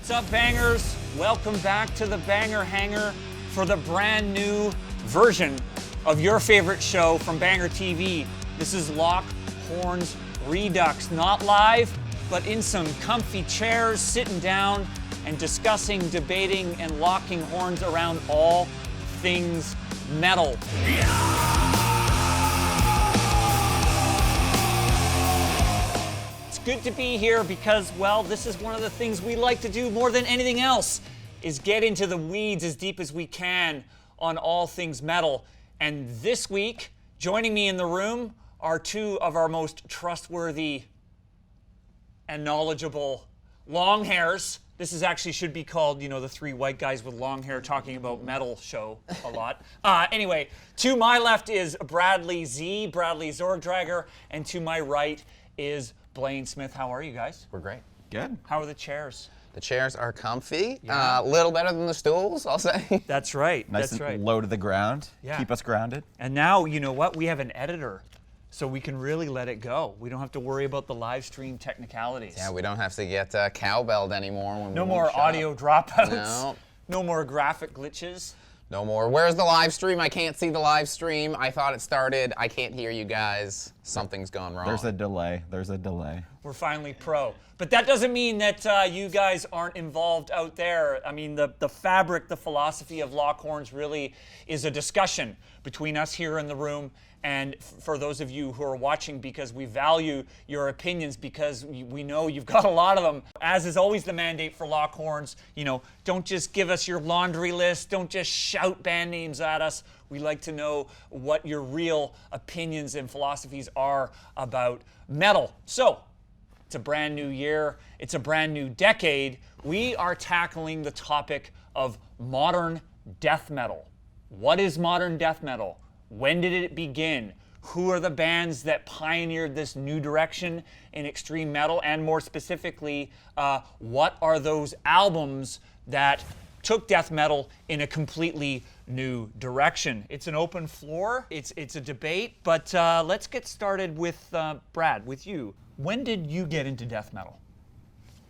What's up, bangers? Welcome back to the Banger Hangar for the brand new version of your favorite show from BangerTV. This is Horns Redux, not live, but in some comfy chairs, sitting down and discussing, debating, and locking horns around all things metal. Good to be here because, well, this is one of the things we like to do more than anything else, is get into the weeds as deep as we can on all things metal. And this week, joining me in the room are two of our most trustworthy and knowledgeable long hairs. This is actually should be called, you know, the three white guys with long hair talking about metal show a lot. Anyway, to my left is Bradley Zorgdrager, and to my right is Blayne Smith. How are you guys? We're great. Good. How are the chairs? The chairs are comfy. Yeah. Little better than the stools, I'll say. That's right. Nice That's and right. low to the ground. Yeah. Keep us grounded. And now, you know what? We have an editor, so we can really let it go. We don't have to worry about the live stream technicalities. Yeah, we don't have to get cowbelled anymore. When No we more shut audio up. dropouts. No. No more graphic glitches. No more. Where's the live stream? I can't see the live stream. I thought it started. I can't hear you guys. Something's gone wrong. There's a delay. There's a delay. We're finally pro. But that doesn't mean that you guys aren't involved out there. I mean, the fabric, the philosophy of Horns really is a discussion between us here in the room and for those of you who are watching, because we value your opinions, because we know you've got a lot of them. As is always the mandate for Horns, you know, don't just give us your laundry list. Don't just shout band names at us. We like to know what your real opinions and philosophies are about metal. So, it's a brand new year. It's a brand new decade. We are tackling the topic of modern death metal. What is modern death metal? When did it begin? Who are the bands that pioneered this new direction in extreme metal? And more specifically, what are those albums that took death metal in a completely new direction? It's an open floor. It's a debate. But let's get started with Brad, with you. When did you get into death metal?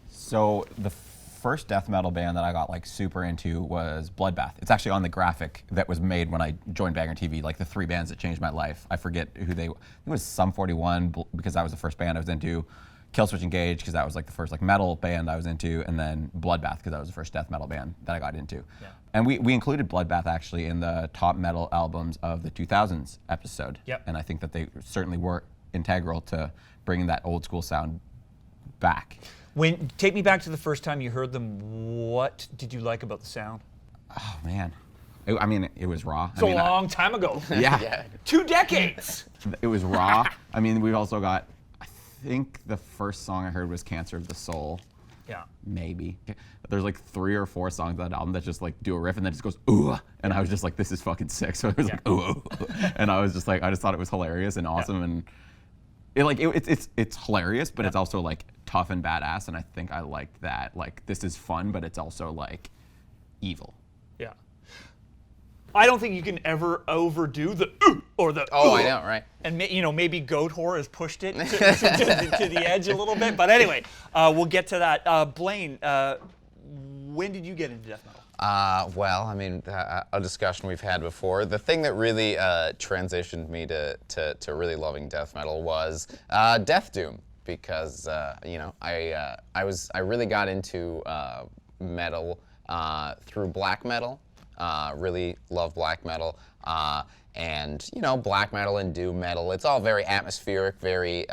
So the first death metal band that I got like super into was Bloodbath. It's actually on the graphic that was made when I joined BangerTV, like the three bands that changed my life. I forget who they were. It was Sum 41 because that was the first band I was into. Killswitch Engage because that was like the first like metal band I was into, and then Bloodbath because that was the first death metal band that I got into. Yeah. And we included Bloodbath actually in the top metal albums of the 2000s episode. Yep. And I think that they certainly were integral to bringing that old school sound back. Take me back to the first time you heard them. What did you like about the sound? Oh man, I mean it was raw. It's a long time ago. Yeah. Yeah. 2 decades. It was raw. I mean, we've also got, I think the first song I heard was Cancer of the Soul. Yeah. Maybe. There's like 3 or 4 songs on that album that just like do a riff and then just goes, ooh. And I was just like, this is fucking sick. So it was like, ooh. And I was just like, I just thought it was hilarious and awesome. Yeah. And it's hilarious, but it's also like tough and badass. And I think I liked that. Like, this is fun, but it's also like evil. Yeah. I don't think you can ever overdo the or the I know, right? And you know, maybe Goat Whore has pushed it to the edge a little bit. But anyway, we'll get to that. Blayne, when did you get into death metal? Well, I mean, a discussion we've had before. The thing that really transitioned me to really loving death metal was Death Doom, because you know, I really got into metal through black metal. Really love black metal. And, you know, black metal and doom metal, it's all very atmospheric, very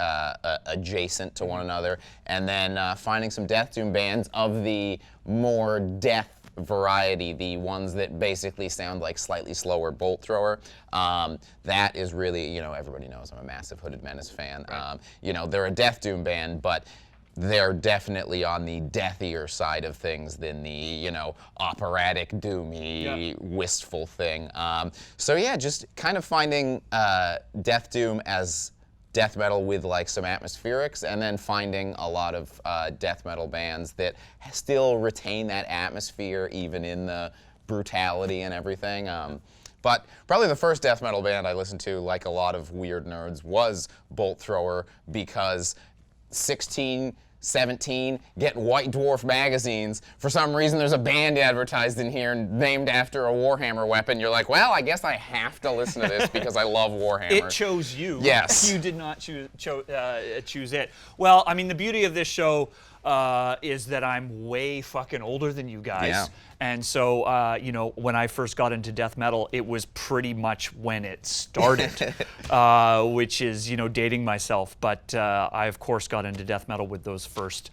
adjacent to one another. And then finding some death doom bands of the more death variety, the ones that basically sound like slightly slower bolt thrower. That is really, you know, everybody knows I'm a massive Hooded Menace fan. Right. You know, they're a death doom band, but they're definitely on the deathier side of things than the, you know, operatic, doomy, wistful thing. So yeah, just kind of finding death doom as death metal with like some atmospherics, and then finding a lot of death metal bands that still retain that atmosphere even in the brutality and everything. But probably the first death metal band I listened to, like a lot of weird nerds, was Bolt Thrower, because 16 17, getting White Dwarf magazines. For some reason, there's a band advertised in here named after a Warhammer weapon. You're like, well, I guess I have to listen to this because I love Warhammer. It chose you. Yes. You did not choose it. Well, I mean, the beauty of this show is that I'm way fucking older than you guys. Yeah. And so, you know, when I first got into death metal, it was pretty much when it started, which is, you know, dating myself. But I, of course, got into death metal with those first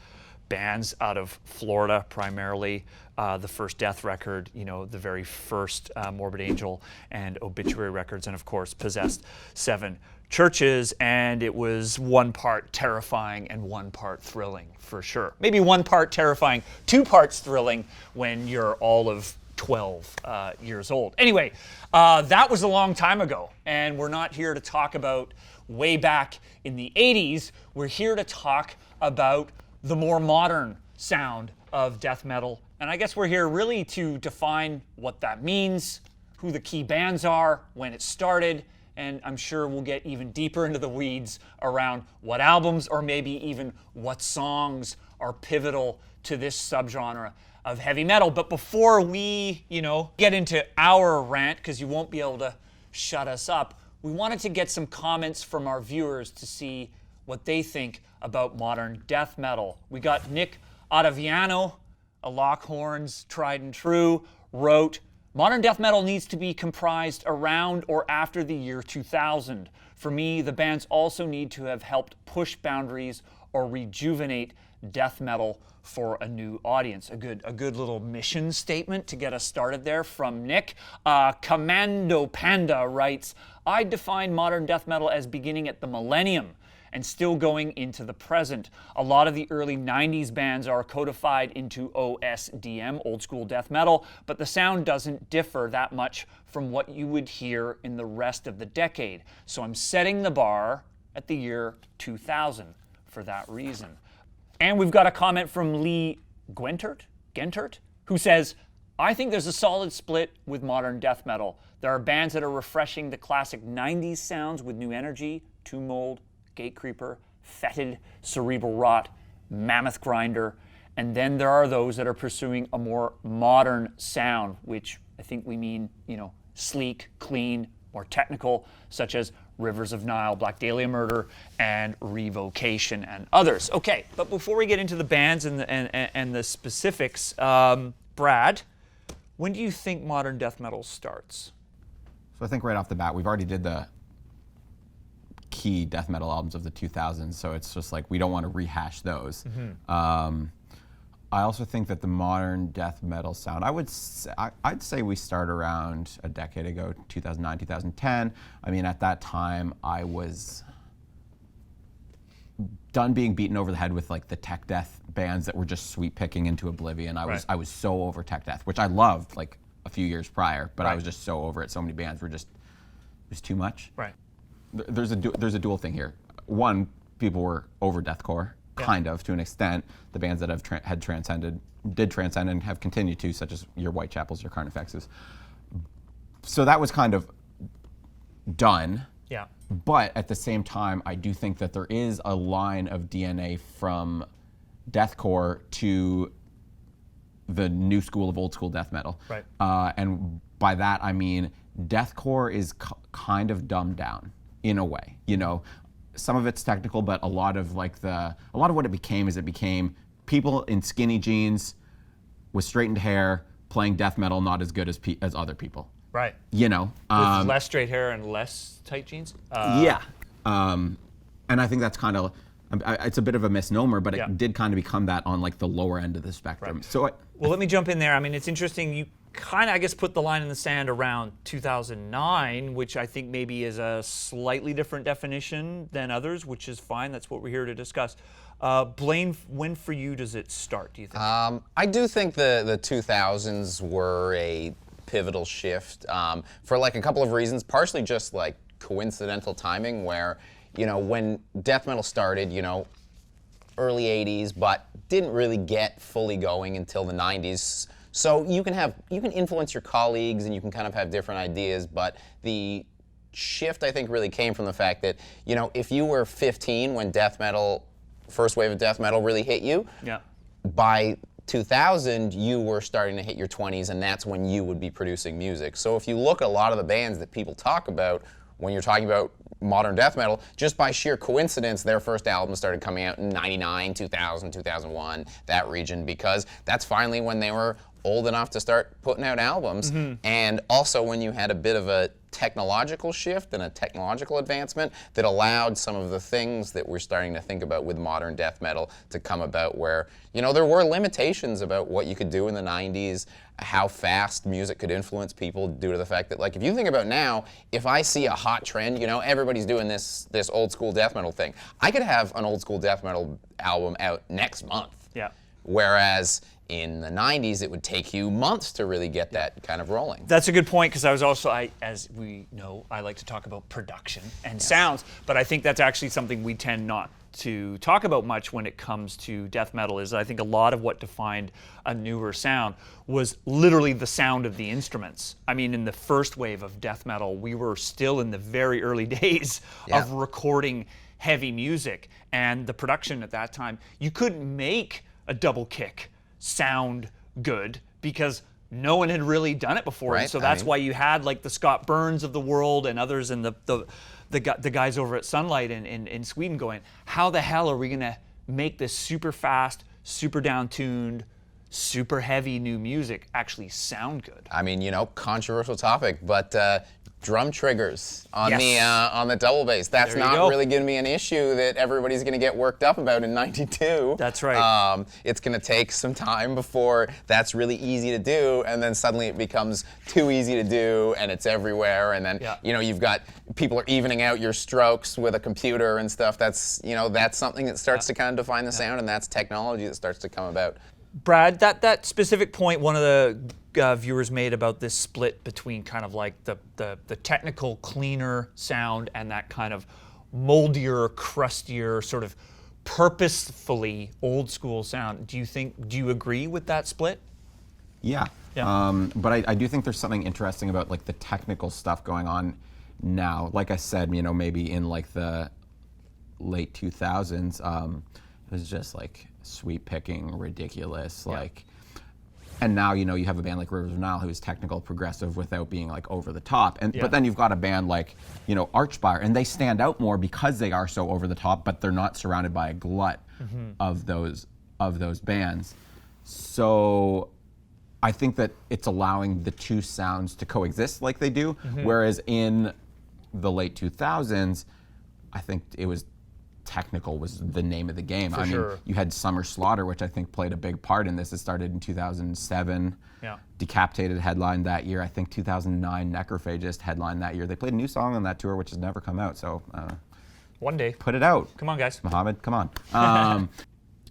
bands out of Florida, primarily. The first Death record, you know, the very first Morbid Angel and Obituary records, and of course, Possessed 7 Churches, and it was one part terrifying and one part thrilling, for sure. Maybe one part terrifying, 2 parts thrilling when you're all of 12 years old. Anyway, that was a long time ago, and we're not here to talk about way back in the 80s. We're here to talk about the more modern sound of death metal. And I guess we're here really to define what that means, who the key bands are, when it started, and I'm sure we'll get even deeper into the weeds around what albums or maybe even what songs are pivotal to this subgenre of heavy metal. But before we, you know, get into our rant, because you won't be able to shut us up, we wanted to get some comments from our viewers to see what they think about modern death metal. We got Nick Ottaviano, a Lockhorns tried and true, wrote, "Modern death metal needs to be comprised around or after the year 2000. For me, the bands also need to have helped push boundaries or rejuvenate death metal for a new audience." A good little mission statement to get us started there from Nick. Commando Panda writes, "I define modern death metal as beginning at the millennium and still going into the present. A lot of the early 90s bands are codified into OSDM, old school death metal, but the sound doesn't differ that much from what you would hear in the rest of the decade. So I'm setting the bar at the year 2000 for that reason." And we've got a comment from Lee Gentert, who says, "I think there's a solid split with modern death metal. There are bands that are refreshing the classic 90s sounds with new energy, Tomb Mold, Gatecreeper, Fetid, Cerebral Rot, Mammoth Grinder, and then there are those that are pursuing a more modern sound, which I think we mean, you know, sleek, clean, more technical, such as Rivers of Nile, Black Dahlia Murder, and Revocation, and others." Okay, but before we get into the bands and the specifics, Brad, when do you think modern death metal starts? So I think right off the bat, we've already did the key death metal albums of the 2000s, so it's just like we don't want to rehash those. I also think that the modern death metal sound, I'd say we start around a decade ago, 2009, 2010. I mean, at that time, I was done being beaten over the head with like the tech death bands that were just sweep picking into oblivion. I was so over tech death, which I loved like a few years prior, but I was just so over it. So many bands were just, it was too much. Right. There's a dual thing here. One, people were over deathcore, kind of, to an extent. The bands that did transcend and have continued to, such as your Whitechapels, your Carnifexes. So that was kind of done. Yeah. But at the same time, I do think that there is a line of DNA from deathcore to the new school of old school death metal. Right. And by that, I mean deathcore is kind of dumbed down in a way. You know, some of it's technical, but a lot of what it became people in skinny jeans with straightened hair playing death metal, not as good as other people. Right. You know, with less straight hair and less tight jeans. Yeah. And I think that's kind of, it's a bit of a misnomer, but it did kind of become that on like the lower end of the spectrum. Right. So well, let me jump in there. I mean, it's interesting. You kind of, I guess, put the line in the sand around 2009, which I think maybe is a slightly different definition than others, which is fine. That's what we're here to discuss. Blayne, when for you does it start, do you think? I do think the 2000s were a pivotal shift for like a couple of reasons, partially just like coincidental timing where, you know, when death metal started, you know, early 80s, but didn't really get fully going until the 90s. So you can influence your colleagues and you can kind of have different ideas, but the shift I think really came from the fact that, you know, if you were 15 when death metal first wave of death metal really hit you. Yeah. By 2000, you were starting to hit your 20s, and that's when you would be producing music. So if you look at a lot of the bands that people talk about when you're talking about modern death metal, just by sheer coincidence, their first album started coming out in 99, 2000, 2001, that region, because that's finally when they were old enough to start putting out albums. And also when you had a bit of a technological shift and a technological advancement that allowed some of the things that we're starting to think about with modern death metal to come about, where, you know, there were limitations about what you could do in the 90s, how fast music could influence people due to the fact that, like, if you think about now, if I see a hot trend, you know, everybody's doing this old school death metal thing. I could have an old school death metal album out next month. Yeah. Whereas in the 90s, it would take you months to really get that kind of rolling. That's a good point, because I was also, as we know, I like to talk about production and sounds, but I think that's actually something we tend not to talk about much when it comes to death metal. Is I think a lot of what defined a newer sound was literally the sound of the instruments. I mean, in the first wave of death metal, we were still in the very early days of recording heavy music, and the production at that time, you couldn't make a double kick sound good because no one had really done it before. Right. And so that's why you had like the Scott Burns of the world and others, and the guys over at Sunlight in Sweden going, how the hell are we going to make this super fast, super down-tuned, super heavy new music actually sound good? I mean, you know, controversial topic, but drum triggers on the double bass. That's not really going to be an issue that everybody's going to get worked up about in '92. That's right. It's going to take some time before that's really easy to do, and then suddenly it becomes too easy to do, and it's everywhere. And then you know, you've got people are evening out your strokes with a computer and stuff. That's, you know, that's something that starts to kind of define the sound, and that's technology that starts to come about. Brad, that specific point one of the viewers made about this split between kind of like the technical, cleaner sound and that kind of moldier, crustier, sort of purposefully old school sound. Do you agree with that split? Yeah. But I do think there's something interesting about like the technical stuff going on now. Like I said, you know, maybe in like the late 2000s, it was just like sweep picking, ridiculous, like. And now, you know, you have a band like Rivers of Nile who's technical, progressive without being like over the top. And but then you've got a band like, you know, Archspire, and they stand out more because they are so over the top, but they're not surrounded by a glut of those bands. So I think that it's allowing the two sounds to coexist like they do. Whereas in the late 2000s, I think it was technical was the name of the game. I mean, you had Summer Slaughter, which I think played a big part in this. It started in 2007. Decapitated headlined that year. I think 2009 Necrophagist headlined that year. They played a new song on that tour, which has never come out. So one day, put it out. Come on, guys. Muhammad, come on.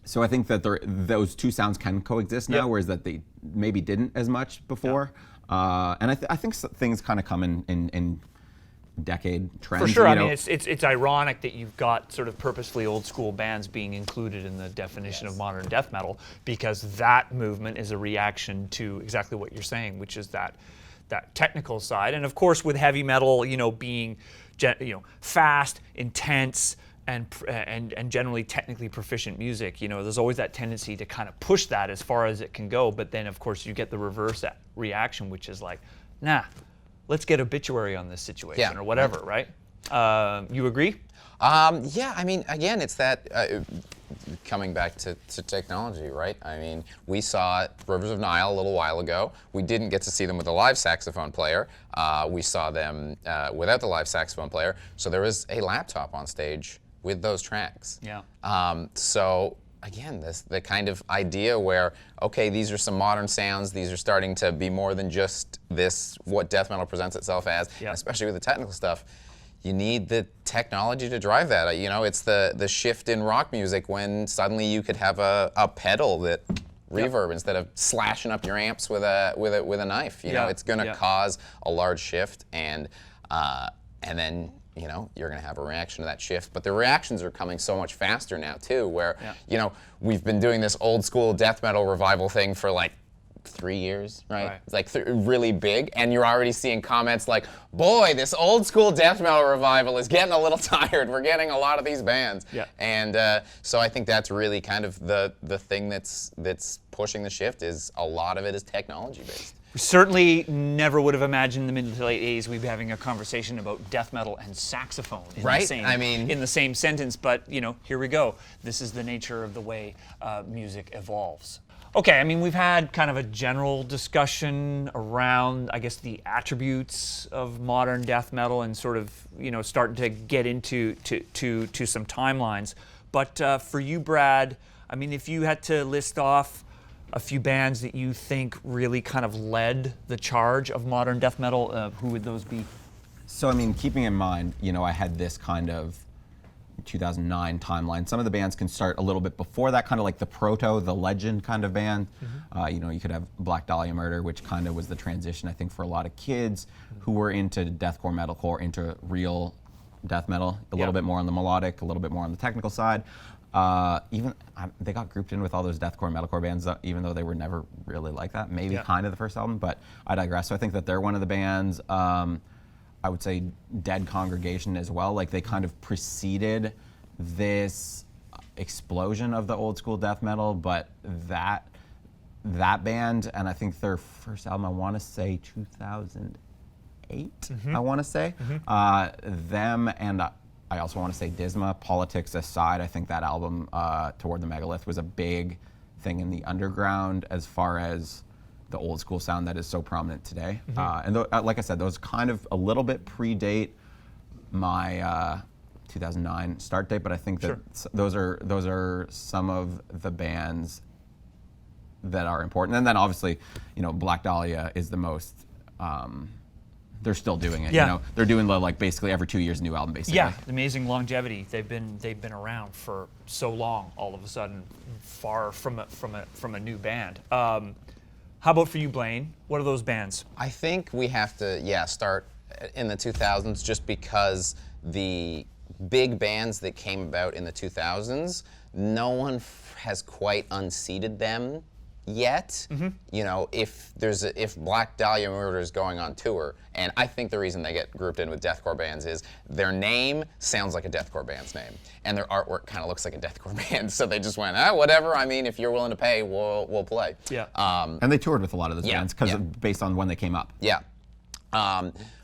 So I think that those two sounds can coexist now, whereas that they maybe didn't as much before. And I think things kind of come in decade trends. For sure. I mean, it's ironic that you've got sort of purposefully old school bands being included in the definition of modern death metal, because that movement is a reaction to exactly what you're saying, which is that technical side. And of course, with heavy metal, you know, being fast, intense, and generally technically proficient music, you know, there's always that tendency to kind of push that as far as it can go. But then, of course, you get the reverse reaction, which is like, nah, let's get Obituary on this situation or whatever, right? You agree? Yeah, I mean, again, it's that coming back to technology, right? I mean, we saw Rivers of Nile a little while ago. We didn't get to see them with a live saxophone player. We saw them without the live saxophone player. So there was a laptop on stage with those tracks. So again, the kind of idea where, okay, these are some modern sounds, these are starting to be more than just this, what death metal presents itself as, especially with the technical stuff. You need the technology to drive that. You know, it's the shift in rock music when suddenly you could have a pedal that reverb instead of slashing up your amps with a knife. You know, it's going to cause a large shift, and then, you know, you're going to have a reaction to that shift. But the reactions are coming so much faster now, too, where, you know, we've been doing this old school death metal revival thing for like 3 years, right? Right. It's like really big, and you're already seeing comments like, boy, this old school death metal revival is getting a little tired. We're getting a lot of these bands. Yeah. And so I think that's really kind of the thing that's pushing the shift, is a lot of it is technology based. We certainly never would have imagined in the mid to late 80s we'd be having a conversation about death metal and saxophone in Right? the same, I mean- in the same sentence, but here we go. This is the nature of the way music evolves. Okay, I mean, we've had kind of a general discussion around, I guess, the attributes of modern death metal and sort of, starting to get into to some timelines. But for you, Brad, I mean, if you had to list off a few bands that you think really kind of led the charge of modern death metal, who would those be? So, I mean, keeping in mind, I had this kind of 2009 timeline. Some of the bands can start a little bit before that, kind of like the legend kind of band. You could have Black Dahlia Murder, which kind of was the transition, I think, for a lot of kids who were into deathcore, metalcore, into real death metal, a little bit more on the melodic, a little bit more on the technical side. They got grouped in with all those deathcore, metalcore bands, even though they were never really like that. Maybe kind of the first album, but I digress. So I think that they're one of the bands. I would say Dead Congregation as well. Like, they kind of preceded this explosion of the old school death metal, but that band, and I think their first album, I want to say 2008, I want to say. Them, and I also want to say Disma. Politics aside, I think that album, Toward the Megalith, was a big thing in the underground as far as the old school sound that is so prominent today. Like I said, those kind of a little bit predate my 2009 start date, but I think that those are some of the bands that are important. And then obviously, Black Dahlia is the most. They're still doing it. They're doing basically every 2 years a new album, basically. Yeah, amazing longevity. They've been around for so long. All of a sudden, far from a new band. How about for you, Blayne? What are those bands? I think we have to, start in the 2000s, just because the big bands that came about in the 2000s, no one has quite unseated them yet. If Black Dahlia Murder is going on tour, and I think the reason they get grouped in with deathcore bands is their name sounds like a deathcore band's name, and their artwork kind of looks like a deathcore band, so they just went, whatever. I mean, if you're willing to pay, we'll play. Yeah. And they toured with a lot of those bands based on when they came up. Yeah.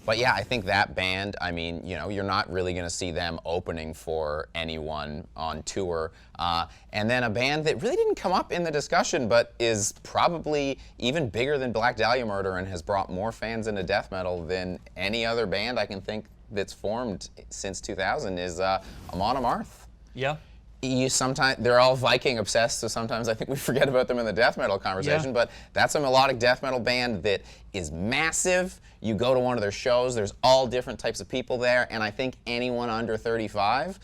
But yeah, I think that band, I mean, you're not really going to see them opening for anyone on tour. And then a band that really didn't come up in the discussion, but is probably even bigger than Black Dahlia Murder and has brought more fans into death metal than any other band I can think that's formed since 2000 is Amon Amarth. Yeah. They're all Viking obsessed, so sometimes I think we forget about them in the death metal conversation, but that's a melodic death metal band that is massive. You go to one of their shows, there's all different types of people there, and I think anyone under 35,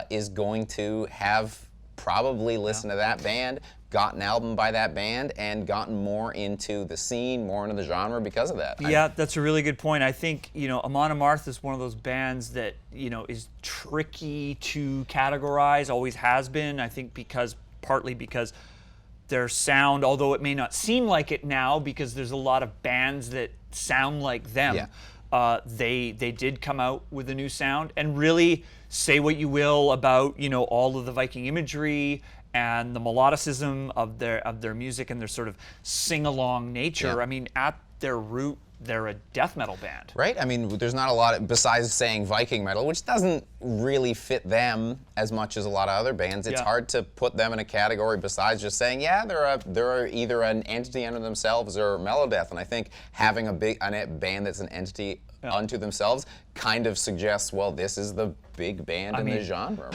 is going to have probably listened to that band, got an album by that band, and gotten more into the scene, more into the genre because of that. Yeah, that's a really good point. I think, Amon Amarth is one of those bands that, is tricky to categorize, always has been. I think partly because their sound, although it may not seem like it now because there's a lot of bands that sound like them, they did come out with a new sound, and really say what you will about, all of the Viking imagery and the melodicism of their music and their sort of sing-along nature. Yeah. I mean, at their root, they're a death metal band. Right? I mean, there's not a lot, besides saying Viking metal, which doesn't really fit them as much as a lot of other bands. It's hard to put them in a category besides just saying, they're either an entity unto themselves or melodeath. And I think having a band that's an entity unto themselves kind of suggests, well, this is the big band in the genre.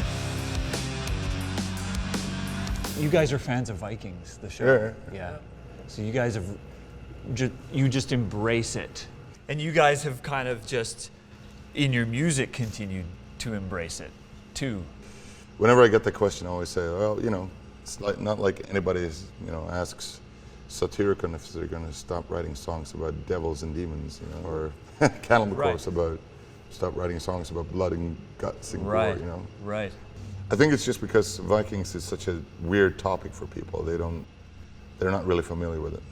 You guys are fans of Vikings, the show. Sure. Yeah. So you guys have, you just embrace it. And you guys have kind of just, in your music, continued to embrace it, too. Whenever I get the question, I always say, well, it's not like anybody, asks Satyricon if they're going to stop writing songs about devils and demons, or Cannibal Corpse about stop writing songs about blood and guts and gore, Right. I think it's just because Vikings is such a weird topic for people. They don't they're not really familiar with it,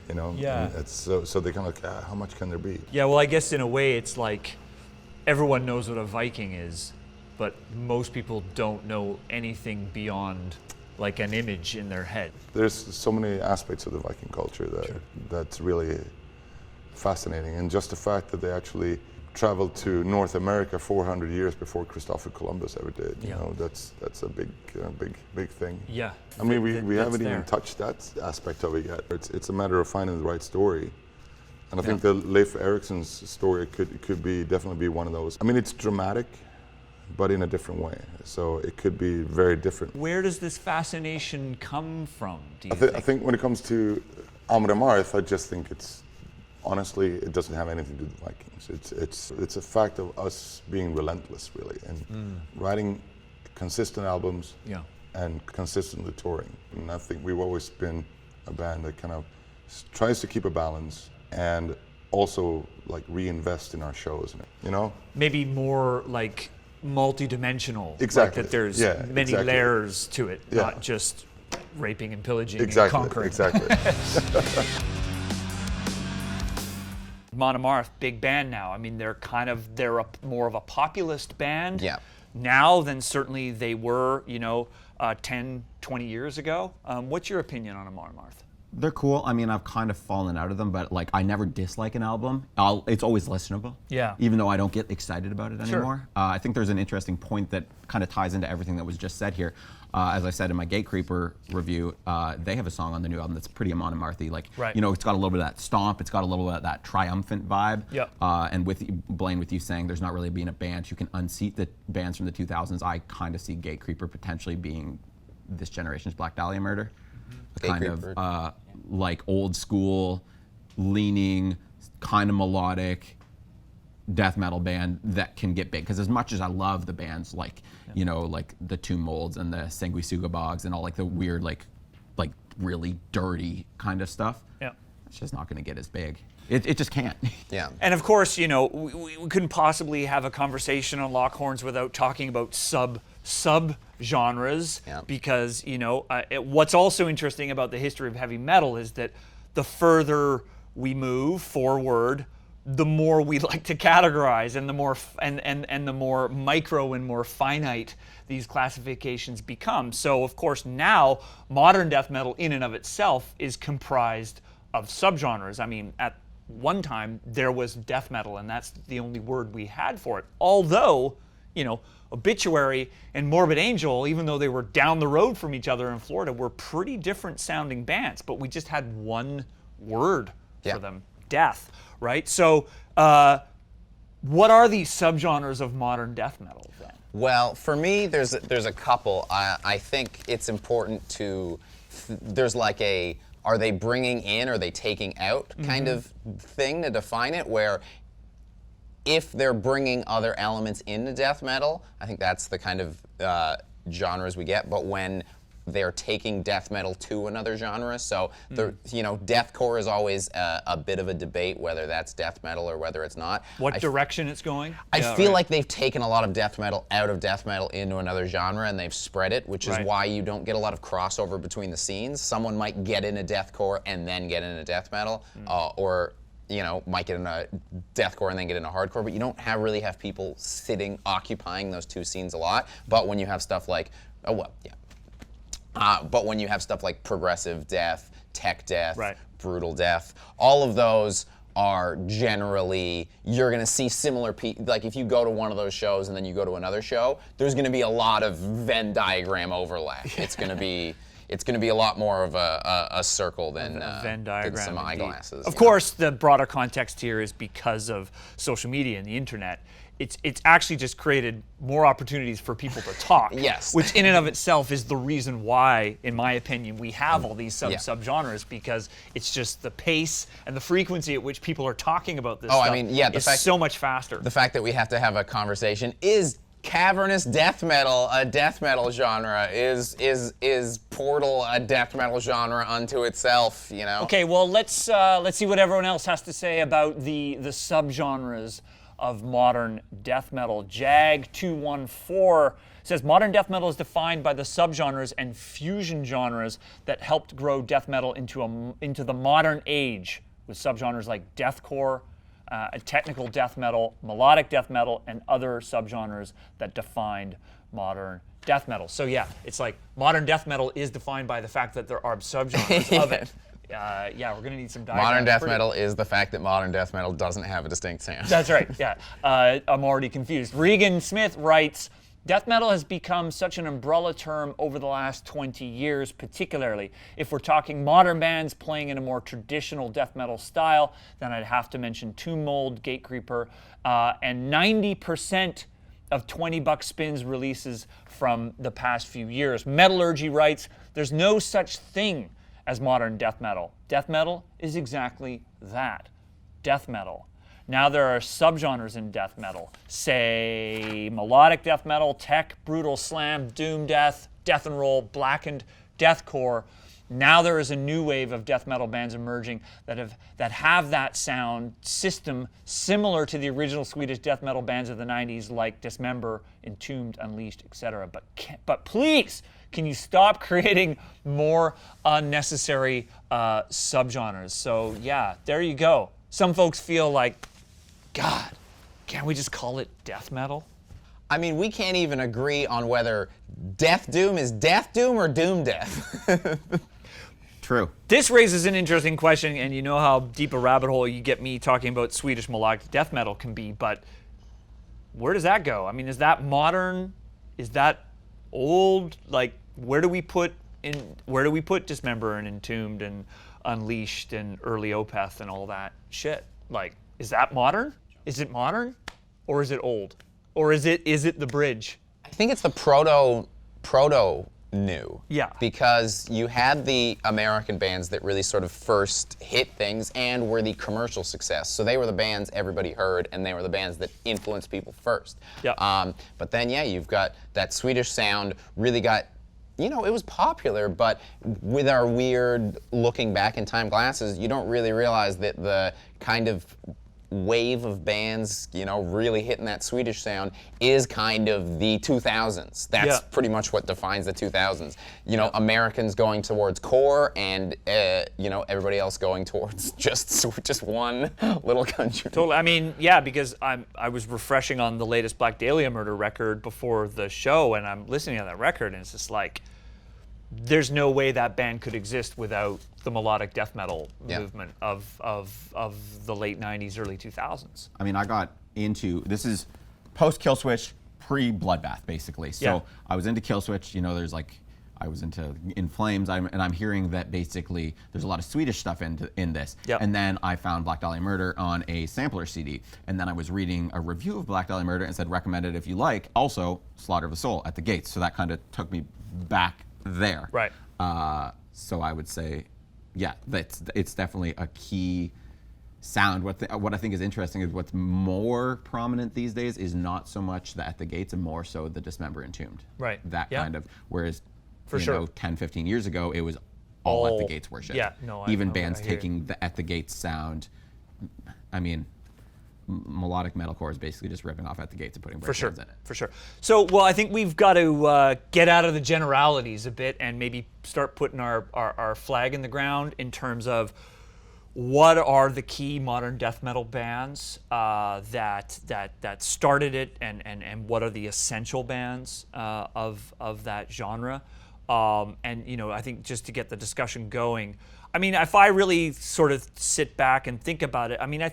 you know. Yeah. And it's so they kind of like, how much can there be? Yeah, well, I guess in a way it's like everyone knows what a Viking is, but most people don't know anything beyond like an image in their head. There's so many aspects of the Viking culture that's really fascinating, and just the fact that they actually traveled to North America 400 years before Christopher Columbus ever did. You know, that's a big thing. Yeah. I mean, we haven't there. even touched that aspect of it yet. It's a matter of finding the right story. And I think that Leif Erikson's story could definitely be one of those. I mean, it's dramatic, but in a different way. So it could be very different. Where does this fascination come from, do you I think when it comes to Amon Amarth, I just think honestly, it doesn't have anything to do with Vikings. It's a fact of us being relentless, really, and writing consistent albums and consistently touring. And I think we've always been a band that kind of tries to keep a balance and also like reinvest in our shows, you know? Maybe more like multi-dimensional. Exactly. Like that there's many layers to it, not just raping and pillaging and conquering. Exactly. Amon Amarth, big band now. I mean, they're more of a populist band now than certainly they were, 10, 20 years ago. What's your opinion on Amon Amarth? They're cool. I mean, I've kind of fallen out of them, but like I never dislike an album. It's always listenable. Yeah. Even though I don't get excited about it anymore. I think there's an interesting point that kind of ties into everything that was just said here. As I said in my Gatecreeper review, they have a song on the new album that's pretty Amon Amarthy. Like, it's got a little bit of that stomp. It's got a little bit of that triumphant vibe. Yeah. And with Blayne, with you saying there's not really being a band who can unseat the bands from the 2000s, I kind of see Gatecreeper potentially being this generation's Black Dahlia Murder. Kind of like old school, leaning, kind of melodic death metal band that can get big. Because as much as I love the bands like, like the Tomb Molds and the Sanguisuga Bogs and all like the weird, like really dirty kind of stuff, it's just not going to get as big. It just can't. Yeah. And of course, we couldn't possibly have a conversation on Lockhorns without talking about sub-genres, because, what's also interesting about the history of heavy metal is that the further we move forward, the more we like to categorize, and the more and the more micro and more finite these classifications become. So of course now modern death metal in and of itself is comprised of subgenres. I mean, at one time there was death metal, and that's the only word we had for it. Although, Obituary and Morbid Angel, even though they were down the road from each other in Florida, were pretty different sounding bands, but we just had one word for them: death, right? So what are these subgenres of modern death metal then? Well, for me, there's a couple. I think it's important to, there's like a, are they bringing in, are they taking out kind of thing to define it, where if they're bringing other elements into death metal, I think that's the kind of genres we get. But when they're taking death metal to another genre, so deathcore is always a bit of a debate whether that's death metal or whether it's not. What direction it's going? I feel like they've taken a lot of death metal out of death metal into another genre, and they've spread it, which is why you don't get a lot of crossover between the scenes. Someone might get into deathcore and then get into death metal, or might get into deathcore and then get into hardcore, but you don't really have people occupying those two scenes a lot. But when you have stuff like, but when you have stuff like progressive death, tech death, brutal death, all of those are generally, you're going to see similar people. Like if you go to one of those shows and then you go to another show, there's going to be a lot of Venn diagram overlap. It's going to be a lot more of a circle than Venn diagram, some eyeglasses. Of course, the broader context here is because of social media and the internet. It's actually just created more opportunities for people to talk. Yes. Which in and of itself is the reason why, in my opinion, we have all these subgenres, because it's just the pace and the frequency at which people are talking about this stuff is so much faster. The fact that we have to have a conversation is cavernous death metal a death metal genre? Is Portal a death metal genre unto itself? Okay, well let's see what everyone else has to say about the subgenres of modern death metal. Jag214 It says modern death metal is defined by the subgenres and fusion genres that helped grow death metal into the modern age, with subgenres like deathcore, technical death metal, melodic death metal, and other subgenres that defined modern death metal. So yeah, it's like modern death metal is defined by the fact that there are subgenres of it. Yeah, we're gonna need some diagrams. Modern death metal is the fact that modern death metal doesn't have a distinct sound. That's right, yeah. I'm already confused. Regan Smith writes, death metal has become such an umbrella term over the last 20 years, particularly. If we're talking modern bands playing in a more traditional death metal style, then I'd have to mention Tomb Mold, Gatecreeper, and 90% of 20 Buck Spins releases from the past few years. Metallurgy writes, there's no such thing as modern death metal. Death metal is exactly that, death metal. Now there are subgenres in death metal, say melodic death metal, tech, brutal slam, doom death, death and roll, blackened, deathcore. Now there is a new wave of death metal bands emerging that have that sound system similar to the original Swedish death metal bands of the 90s, like Dismember, Entombed, Unleashed, etc. But please, can you stop creating more unnecessary subgenres? So yeah, there you go. Some folks feel like, God, can't we just call it death metal? I mean, we can't even agree on whether Death Doom is Death Doom or Doom Death. True. This raises an interesting question, and you know how deep a rabbit hole you get me talking about Swedish melodic death metal can be, but where does that go? I mean, is that modern? Is that old? Like, where do we put Dismember and Entombed and Unleashed and early Opeth and all that shit? Like, is that modern? Is it modern? Or is it old? Or is it the bridge? I think it's the proto new. Yeah. Because you had the American bands that really sort of first hit things and were the commercial success. So they were the bands everybody heard, and they were the bands that influenced people first. Yeah. But then, yeah, you've got that Swedish sound really got, you know, it was popular, but with our weird looking back in time glasses, you don't really realize that the kind of wave of bands, you know, really hitting that Swedish sound is kind of the 2000s. That's pretty much what defines the 2000s. You know, Americans going towards core and, you know, everybody else going towards just one little country. Totally. I mean, yeah, because I was refreshing on the latest Black Dahlia Murder record before the show, and I'm listening to that record, and it's just like, there's no way that band could exist without the melodic death metal movement of the late 90s, early 2000s. I mean, I got into, this is post-Killswitch, pre-Bloodbath, basically. So I was into Killswitch, you know, there's like, I was into In Flames, and I'm hearing that basically there's a lot of Swedish stuff in this. Yep. And then I found Black Dahlia Murder on a sampler CD, and then I was reading a review of Black Dahlia Murder and said, recommended if you like, also Slaughter of a Soul at the Gates. So that kind of took me back there. Right. So I would say, yeah, it's definitely a key sound. What I think is interesting is what's more prominent these days is not so much the At the Gates and more so the Dismember Entombed. Right. That kind of, whereas, For you sure. know, 10, 15 years ago, it was all At the Gates worship. Yeah, no, Even I bands hear you. taking the At the Gates sound, I mean, melodic metalcore is basically just ripping off At the Gates and putting breakdowns in it. For sure. So, well, I think we've got to get out of the generalities a bit and maybe start putting our flag in the ground in terms of what are the key modern death metal bands that started it, and what are the essential bands of that genre. And you know, I think just to get the discussion going, I mean, if I really sort of sit back and think about it, I mean,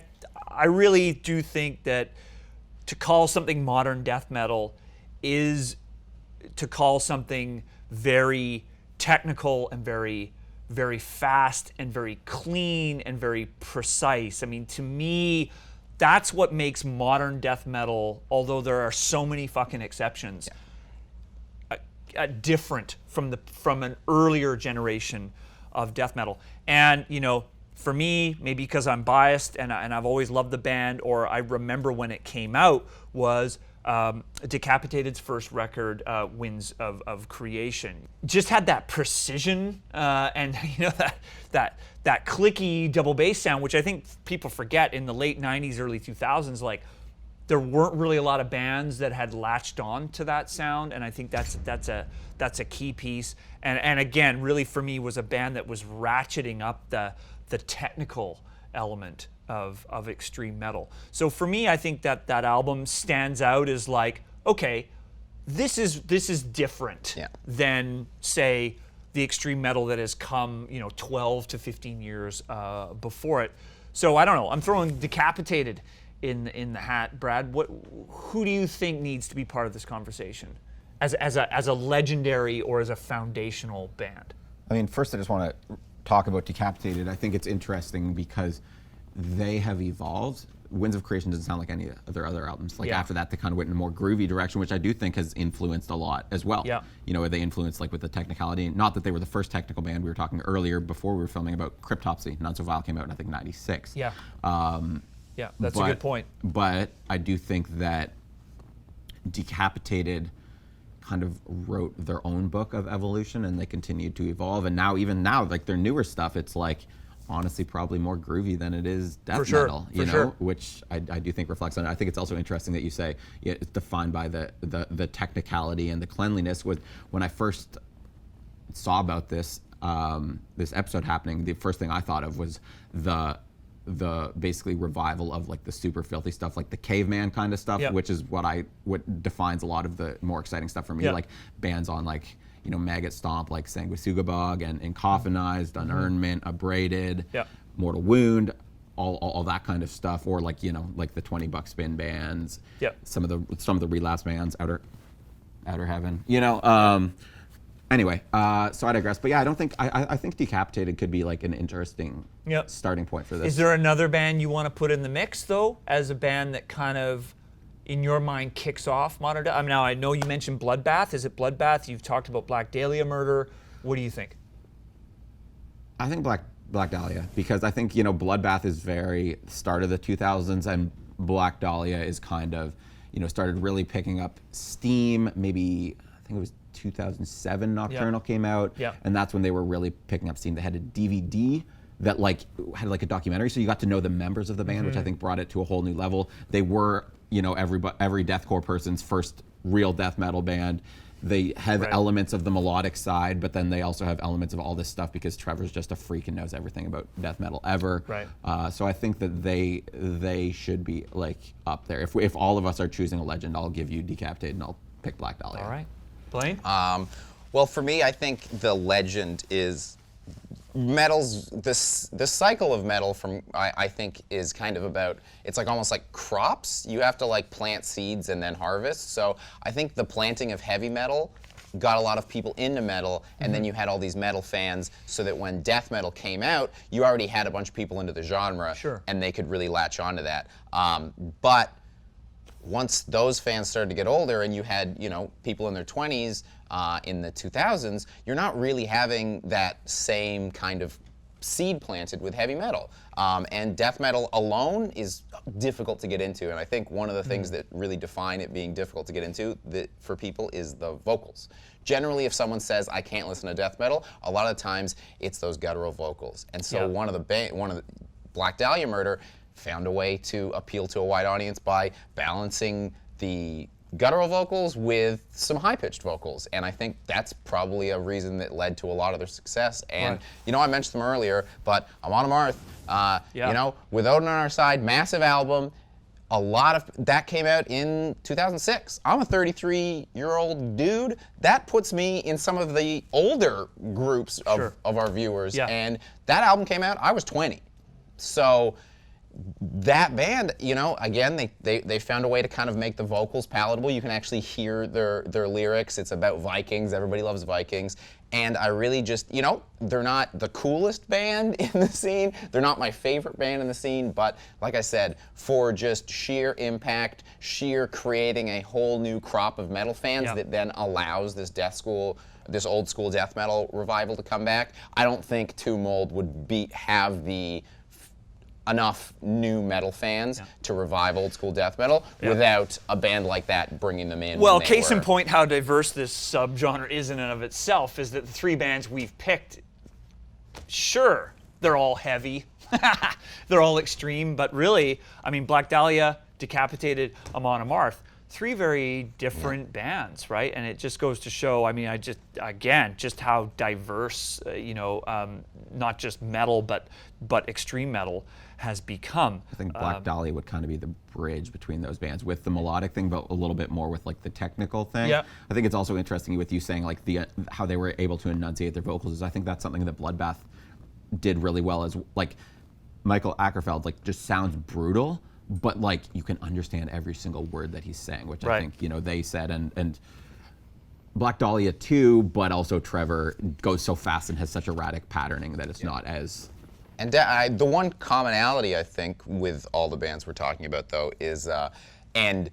I really do think that to call something modern death metal is to call something very technical and very, very fast and very clean and very precise. I mean, to me, that's what makes modern death metal, although there are so many fucking exceptions, different from an earlier generation of death metal. And, you know, for me, maybe because I'm biased and I've always loved the band, or I remember when it came out, was Decapited's first record, Winds of Creation. Just had that precision and you know that clicky double bass sound, which I think people forget in the late 90s, early 2000s. Like, there weren't really a lot of bands that had latched on to that sound, and I think that's a key piece. And again, really for me, was a band that was ratcheting up the technical element of extreme metal. So for me, I think that album stands out as like, okay, this is different than, say, the extreme metal that has come 12 to 15 years before it. So I don't know. I'm throwing Decapitated in the hat, Brad. Who do you think needs to be part of this conversation as a legendary or as a foundational band? I mean, first I just want to talk about Decapitated. I think it's interesting because they have evolved. Winds of Creation doesn't sound like any of their other albums. Like after that, they kind of went in a more groovy direction, which I do think has influenced a lot as well. Yeah. They influenced like with the technicality. Not that they were the first technical band. We were talking earlier before we were filming about Cryptopsy. Not So Vile came out in I think '96. Yeah. Yeah, that's a good point. But I do think that Decapitated kind of wrote their own book of evolution, and they continued to evolve. And even now, like their newer stuff, it's like honestly probably more groovy than it is death metal, which I do think reflects on it. I think it's also interesting that you say it's defined by the technicality and the cleanliness. When I first saw about this episode happening, the first thing I thought of was the basically revival of like the super filthy stuff, like the caveman kind of stuff, which is what defines a lot of the more exciting stuff for me, like bands on like Maggot Stomp, like Sanguisugabog and Coffinized, Unearnment, Abraded, Mortal Wound, all that kind of stuff, or like like the $20 spin bands, some of the relapse bands, Outer Heaven, Anyway, so I digress. But yeah, I think Decapitated could be like an interesting starting point for this. Is there another band you want to put in the mix though, as a band that kind of, in your mind, kicks off modern death? I mean, now I know you mentioned Bloodbath. Is it Bloodbath? You've talked about Black Dahlia murder. What do you think? I think Black Dahlia, because I think Bloodbath is very start of the 2000s, and Black Dahlia is kind of started really picking up steam. Maybe I think it was 2007 Nocturnal came out, and that's when they were really picking up steam. They had a DVD that had a documentary, so you got to know the members of the band, which I think brought it to a whole new level. They were every deathcore person's first real death metal band. They have elements of the melodic side, but then they also have elements of all this stuff because Trevor's just a freak and knows everything about death metal ever. So I think that they should be up there. If all of us are choosing a legend, I'll give you Decapitated and I'll pick Black Dahlia. All right. Blayne? Well, for me, I think the legend is metal's this cycle of metal I think is kind of about, it's almost like crops. You have to plant seeds and then harvest. So I think the planting of heavy metal got a lot of people into metal, and then you had all these metal fans, so that when death metal came out, you already had a bunch of people into the genre, and they could really latch onto that. But once those fans started to get older, and you had people in their 20s in the 2000s, you're not really having that same kind of seed planted with heavy metal. And death metal alone is difficult to get into, and I think one of the things that really define it being difficult to get into for people is the vocals. Generally, if someone says, I can't listen to death metal, a lot of times it's those guttural vocals. And so one of the Black Dahlia Murder found a way to appeal to a wide audience by balancing the guttural vocals with some high-pitched vocals, and I think that's probably a reason that led to a lot of their success. And I mentioned them earlier, but Amon Amarth, with Odin on Our Side, massive album. A lot of that came out in 2006. I'm a 33-year-old dude. That puts me in some of the older groups of our viewers, and that album came out, I was 20. So that band, again, they found a way to kind of make the vocals palatable. You can actually hear their lyrics. It's about Vikings. Everybody loves Vikings. And I really just, they're not the coolest band in the scene. They're not my favorite band in the scene. But like I said, for just sheer impact, sheer creating a whole new crop of metal fans that then allows this old school death metal revival to come back, I don't think Tomb Mold would have enough new metal fans to revive old school death metal without a band like that bringing them in. Well, case in point, how diverse this subgenre is in and of itself is that the three bands we've picked, sure, they're all heavy, they're all extreme, but really, I mean, Black Dahlia, Decapitated, Amon Amarth. 3 very different bands, right? And it just goes to show, I mean, just how diverse, not just metal, but extreme metal has become. I think Black Dahlia would kind of be the bridge between those bands with the melodic thing, but a little bit more with like the technical thing. Yeah. I think it's also interesting with you saying like how they were able to enunciate their vocals. Is I think that's something that Bloodbath did really well. As like Michael Ackerfeld, like just sounds brutal, but like you can understand every single word that he's saying, which I think they said, and Black Dahlia too, but also Trevor goes so fast and has such erratic patterning that it's not as. And the one commonality I think with all the bands we're talking about though is, and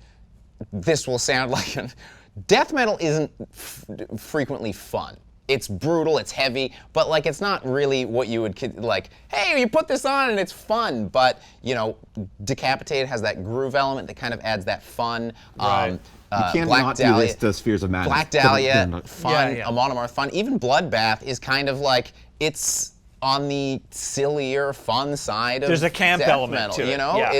this will sound like death metal isn't frequently fun. It's brutal, it's heavy, but like it's not really what you would like, hey, you put this on and it's fun, but Decapitated has that groove element that kind of adds that fun. Right. You can't Black not Dahlia, do this to Spheres of Madness. Black Dahlia, fun, Yeah. Amon Amarth, fun. Even Bloodbath is kind of like, it's on the sillier, fun side of There's a camp death element metal, to it. you know? Yeah,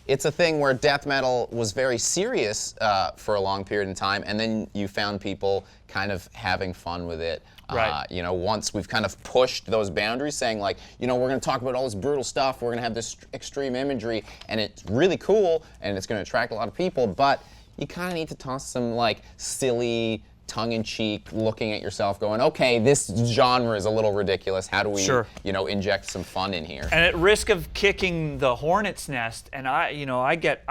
It's a thing where death metal was very serious for a long period of time, and then you found people kind of having fun with it. Right. Once we've kind of pushed those boundaries, saying like, we're going to talk about all this brutal stuff, we're going to have this extreme imagery, and it's really cool, and it's going to attract a lot of people, but you kind of need to toss some like silly, tongue-in-cheek, looking at yourself, going, okay, this genre is a little ridiculous. How do we, inject some fun in here? And at risk of kicking the hornet's nest, and I get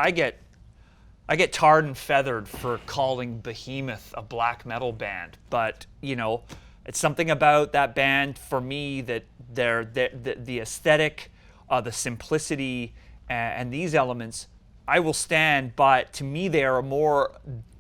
tarred and feathered for calling Behemoth a black metal band, but it's something about that band for me that the aesthetic, the simplicity, and these elements, I will stand. But to me, they are more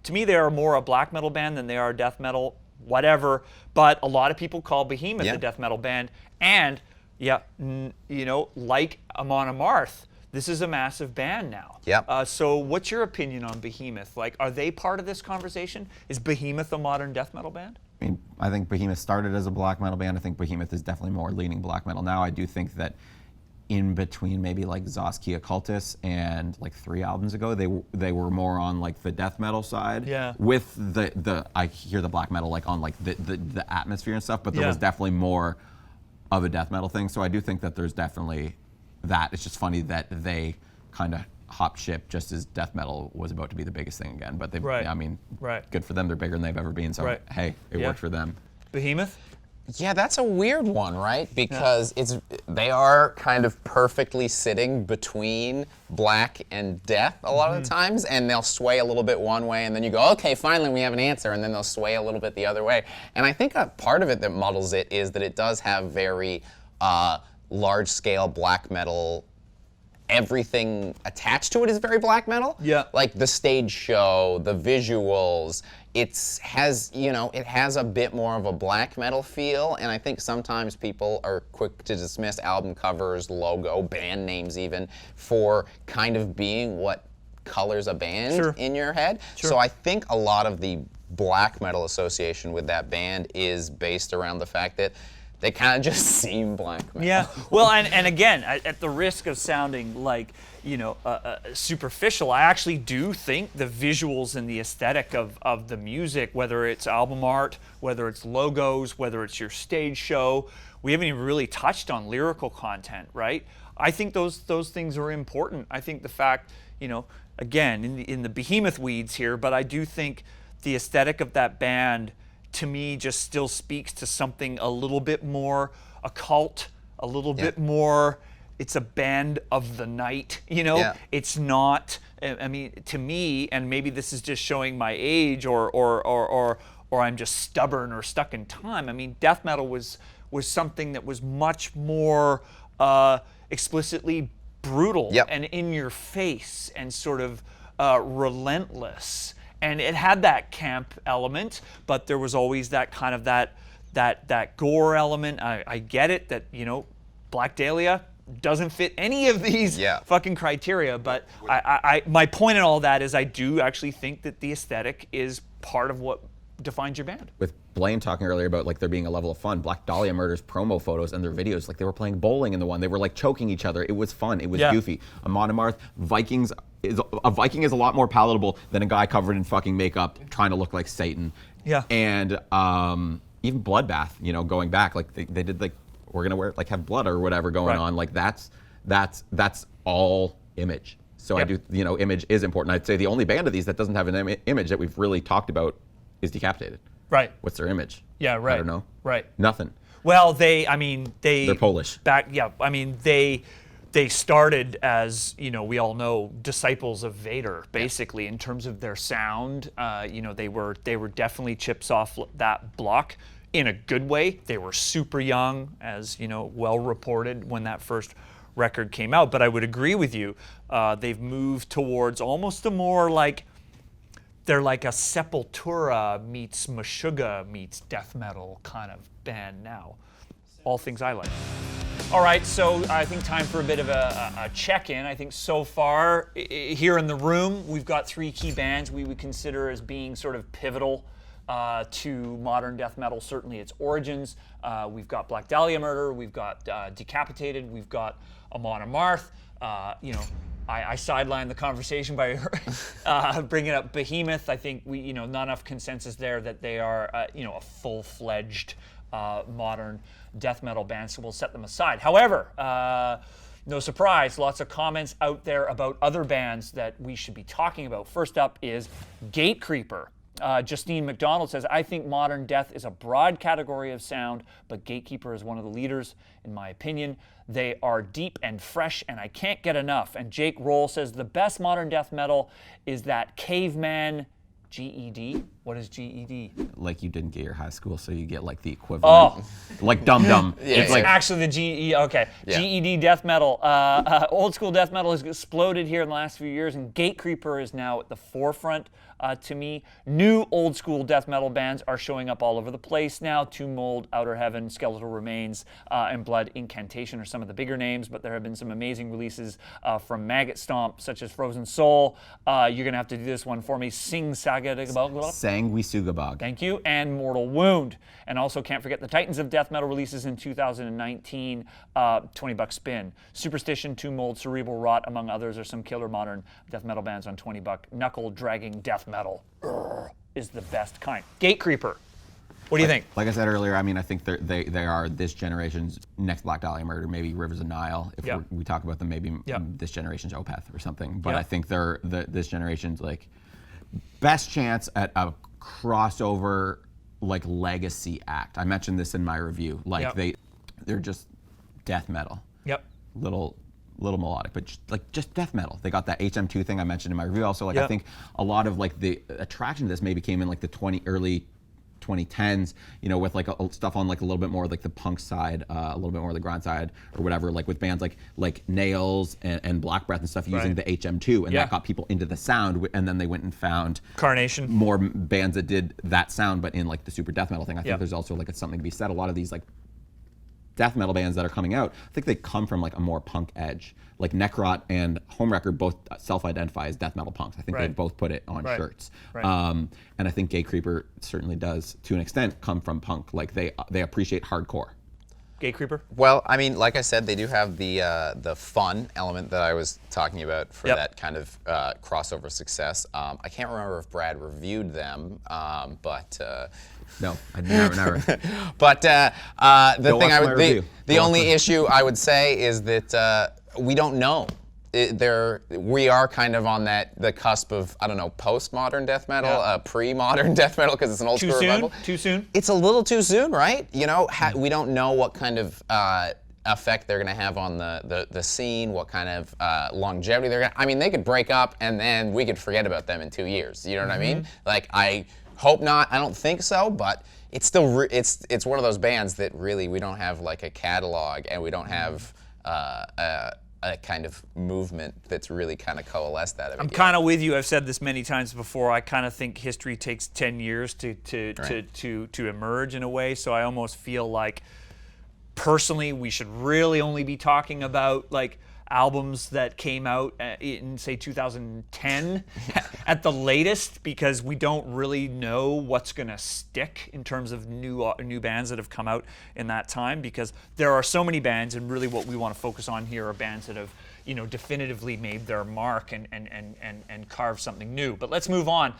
a black metal band than they are a death metal, whatever. But a lot of people call Behemoth a death metal band, and like Amon Amarth, this is a massive band now. Yep. So what's your opinion on Behemoth? Like, are they part of this conversation? Is Behemoth a modern death metal band? I mean, I think Behemoth started as a black metal band. I think Behemoth is definitely more leaning black metal now. I do think that in between maybe like Zoskia Cultus and like 3 albums ago, they were more on like the death metal side. Yeah. With the I hear the black metal like on like the atmosphere and stuff, but there was definitely more of a death metal thing. So I do think that there's definitely that. It's just funny that they kind of hopped ship just as death metal was about to be the biggest thing again. But good for them. They're bigger than they've ever been. So hey, it worked for them. Behemoth? Yeah, that's a weird one, right? Because they are kind of perfectly sitting between black and death a lot of the times, and they'll sway a little bit one way, and then you go, okay, finally we have an answer, and then they'll sway a little bit the other way. And I think a part of it that muddles it is that it does have very large-scale black metal. Everything attached to it is very black metal. Yeah. Like the stage show, the visuals, it has a bit more of a black metal feel, and I think sometimes people are quick to dismiss album covers, logo, band names even, for kind of being what colors a band in your head. So I think a lot of the black metal association with that band is based around the fact that they kind of just seem black metal. Yeah. Well, and again, at the risk of sounding like, superficial, I actually do think the visuals and the aesthetic of the music, whether it's album art, whether it's logos, whether it's your stage show, we haven't even really touched on lyrical content, right? I think those things are important. I think the fact, again, in the Behemoth weeds here, but I do think the aesthetic of that band, to me, just still speaks to something a little bit more occult, a little bit more, it's a band of the night, It's not, I mean, to me, and maybe this is just showing my age or I'm just stubborn or stuck in time. I mean, death metal was something that was much more explicitly brutal and in your face and sort of relentless. And it had that camp element, but there was always that kind of that gore element. I get it that, Black Dahlia doesn't fit any of these fucking criteria, but I my point in all that is I do actually think that the aesthetic is part of what defines your band. With Blayne talking earlier about like there being a level of fun, Black Dahlia Murder's promo photos and their videos, like they were playing bowling in the one. They were like choking each other. It was fun. It was goofy. Amon Amarth, a Viking is a lot more palatable than a guy covered in fucking makeup trying to look like Satan. Yeah. And even Bloodbath, you know, going back, like they did like we're gonna wear like have blood or whatever going on. Like that's all image. So I do, you know, image is important. I'd say the only band of these that doesn't have an image that we've really talked about is Decapitated. Right. What's their image? Yeah, right. I don't know. Right. Nothing. Well, they're Polish. They started as, you know, we all know, disciples of Vader, basically, in terms of their sound. You know, they were definitely chips off that block in a good way. They were super young, as, you know, well reported when that first record came out. But I would agree with you. They've moved towards almost a more like, they're like a Sepultura meets Meshuggah meets death metal kind of band now. All things I like. All right, so I think time for a bit of a check-in. I think so far here in the room, we've got 3 key bands we would consider as being sort of pivotal to modern death metal, certainly its origins. We've got Black Dahlia Murder, we've got Decapitated, we've got Amon Amarth. You know, I sidelined the conversation by bringing up Behemoth. I think not enough consensus there that they are, a full-fledged modern death metal band, so we'll set them aside. However, no surprise, lots of comments out there about other bands that we should be talking about. First up is Gatecreeper. Justine McDonald says, I think modern death is a broad category of sound, but Gatecreeper is one of the leaders, in my opinion. They are deep and fresh, and I can't get enough. And Jake Roll says, the best modern death metal is that caveman GED. What is GED? Like you didn't get your high school, so you get like the equivalent. Like Dum Dum. It's like actually the GE. Okay, GED death metal. Old school death metal has exploded here in the last few years, and Gatecreeper is now at the forefront. To me, new old school death metal bands are showing up all over the place now. Tomb Mold, Outer Heaven, Skeletal Remains, and Blood Incantation are some of the bigger names, but there have been some amazing releases from Maggot Stomp, such as Frozen Soul. You're gonna have to do this one for me. Sing Saga Sanguisugabog. Thank you, and Mortal Wound. And also can't forget the Titans of Death Metal releases in 2019, $20 spin. Superstition, Tomb Mold, Cerebral Rot, among others, are some killer modern death metal bands on $20. Knuckle dragging death metal is the best kind. Gatecreeper, what do you think? Like I said earlier, I mean, I think they are this generation's next Black Dahlia Murder, maybe Rivers of Nile. If we talk about them, maybe this generation's Opeth or something. But I think they're this generation's like best chance at a crossover like legacy act. I mentioned this in my review. Like they're just death metal. Yep. Little melodic, but just death metal. They got that HM2 thing I mentioned in my review. Also, like I think a lot of like the attraction to this maybe came in like the early 2010s, you know, with like stuff on like a little bit more like the punk side, a little bit more the grind side or whatever, like with bands like Nails and Bloodbath and stuff using the HM2, and that got people into the sound, and then they went and found Carnation, more bands that did that sound, but in like the super death metal thing. I think there's also like something to be said. A lot of these like death metal bands that are coming out, I think they come from like a more punk edge. Like Necrot and Homewrecker both self-identify as death metal punks. I think they both put it on shirts. And I think Gatecreeper certainly does, to an extent, come from punk. Like they appreciate hardcore. Gatecreeper? Well, I mean, like I said, they do have the fun element that I was talking about for that kind of crossover success. I can't remember if Brad reviewed them, but. No, I never. But the only issue I would say is that we don't know. We are kind of on the cusp of, I don't know, postmodern death metal, pre-modern death metal, because it's an old school revival. Too soon? It's a little too soon, right? You know, we don't know what kind of effect they're going to have on the scene, what kind of longevity they're going to. I mean, they could break up and then we could forget about them in 2 years. You know what I mean? Like, I hope not. I don't think so, but it's still it's one of those bands that really we don't have like a catalog, and we don't have a kind of movement that's really kind of coalesced out of it. I'm kind of with you. I've said this many times before. I kind of think history takes 10 years to emerge in a way. So I almost feel like, personally, we should really only be talking about like albums that came out in, say, 2010 at the latest, because we don't really know what's going to stick in terms of new bands that have come out in that time, because there are so many bands, and really what we want to focus on here are bands that have, you know, definitively made their mark and carved something new. But let's move on.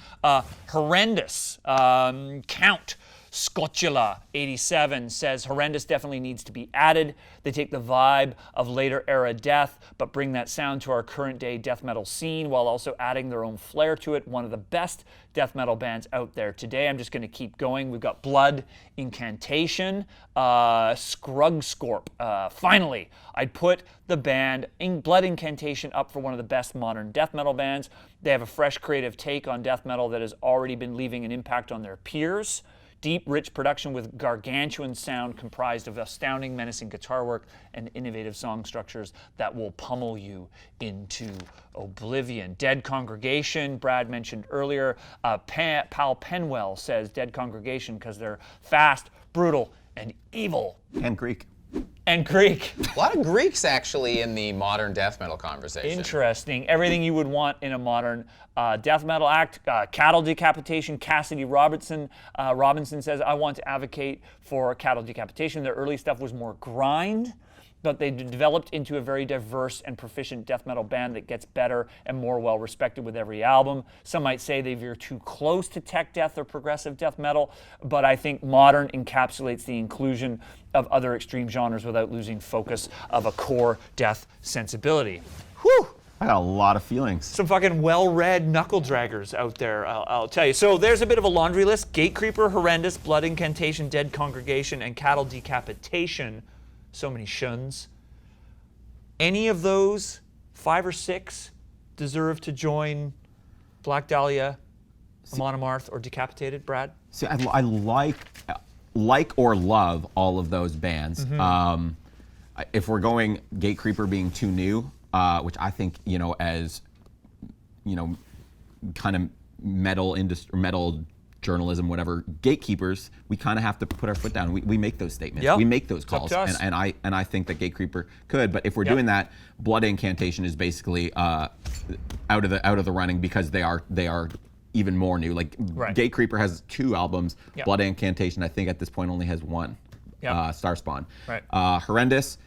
Horrendous. Count Scotula 87 says Horrendous definitely needs to be added. They take the vibe of later era death, but bring that sound to our current day death metal scene while also adding their own flair to it. One of the best death metal bands out there today. I'm just going to keep going. We've got Blood Incantation, Skrugskorp. Finally, I'd put the band Blood Incantation up for one of the best modern death metal bands. They have a fresh creative take on death metal that has already been leaving an impact on their peers. Deep, rich production with gargantuan sound comprised of astounding, menacing guitar work and innovative song structures that will pummel you into oblivion. Dead Congregation, Brad mentioned earlier. Pal Penwell says Dead Congregation because they're fast, brutal, and evil. And Greek. And Greek. A lot of Greeks actually in the modern death metal conversation. Interesting. Everything you would want in a modern death metal act. Cattle Decapitation. Cassidy Robinson says, I want to advocate for Cattle Decapitation. Their early stuff was more grind, but they developed into a very diverse and proficient death metal band that gets better and more well respected with every album. Some might say they veer too close to tech death or progressive death metal, but I think modern encapsulates the inclusion of other extreme genres without losing focus of a core death sensibility. Whew! I got a lot of feelings. Some fucking well-read knuckle draggers out there, I'll tell you. So there's a bit of a laundry list. Gatecreeper, Horrendous, Blood Incantation, Dead Congregation, and Cattle Decapitation. So many shuns. Any of those 5 or 6 deserve to join Black Dahlia, Amon Amarth, or Decapitated, Brad? See, I like or love all of those bands. If we're going Gatecreeper being too new, which I think, you know, as, you know, kind of metal industry, metal journalism, whatever, gatekeepers, we kind of have to put our foot down. We make those statements. Yep. We make those It's up calls, to us. and I think that Gatecreeper could. But if we're doing that, Blood Incantation is basically out of the running because they are even more new. Like Gatecreeper has 2 albums. Yep. Blood Incantation, I think at this point only has 1. Yep. Starspawn. Right. Horrendous,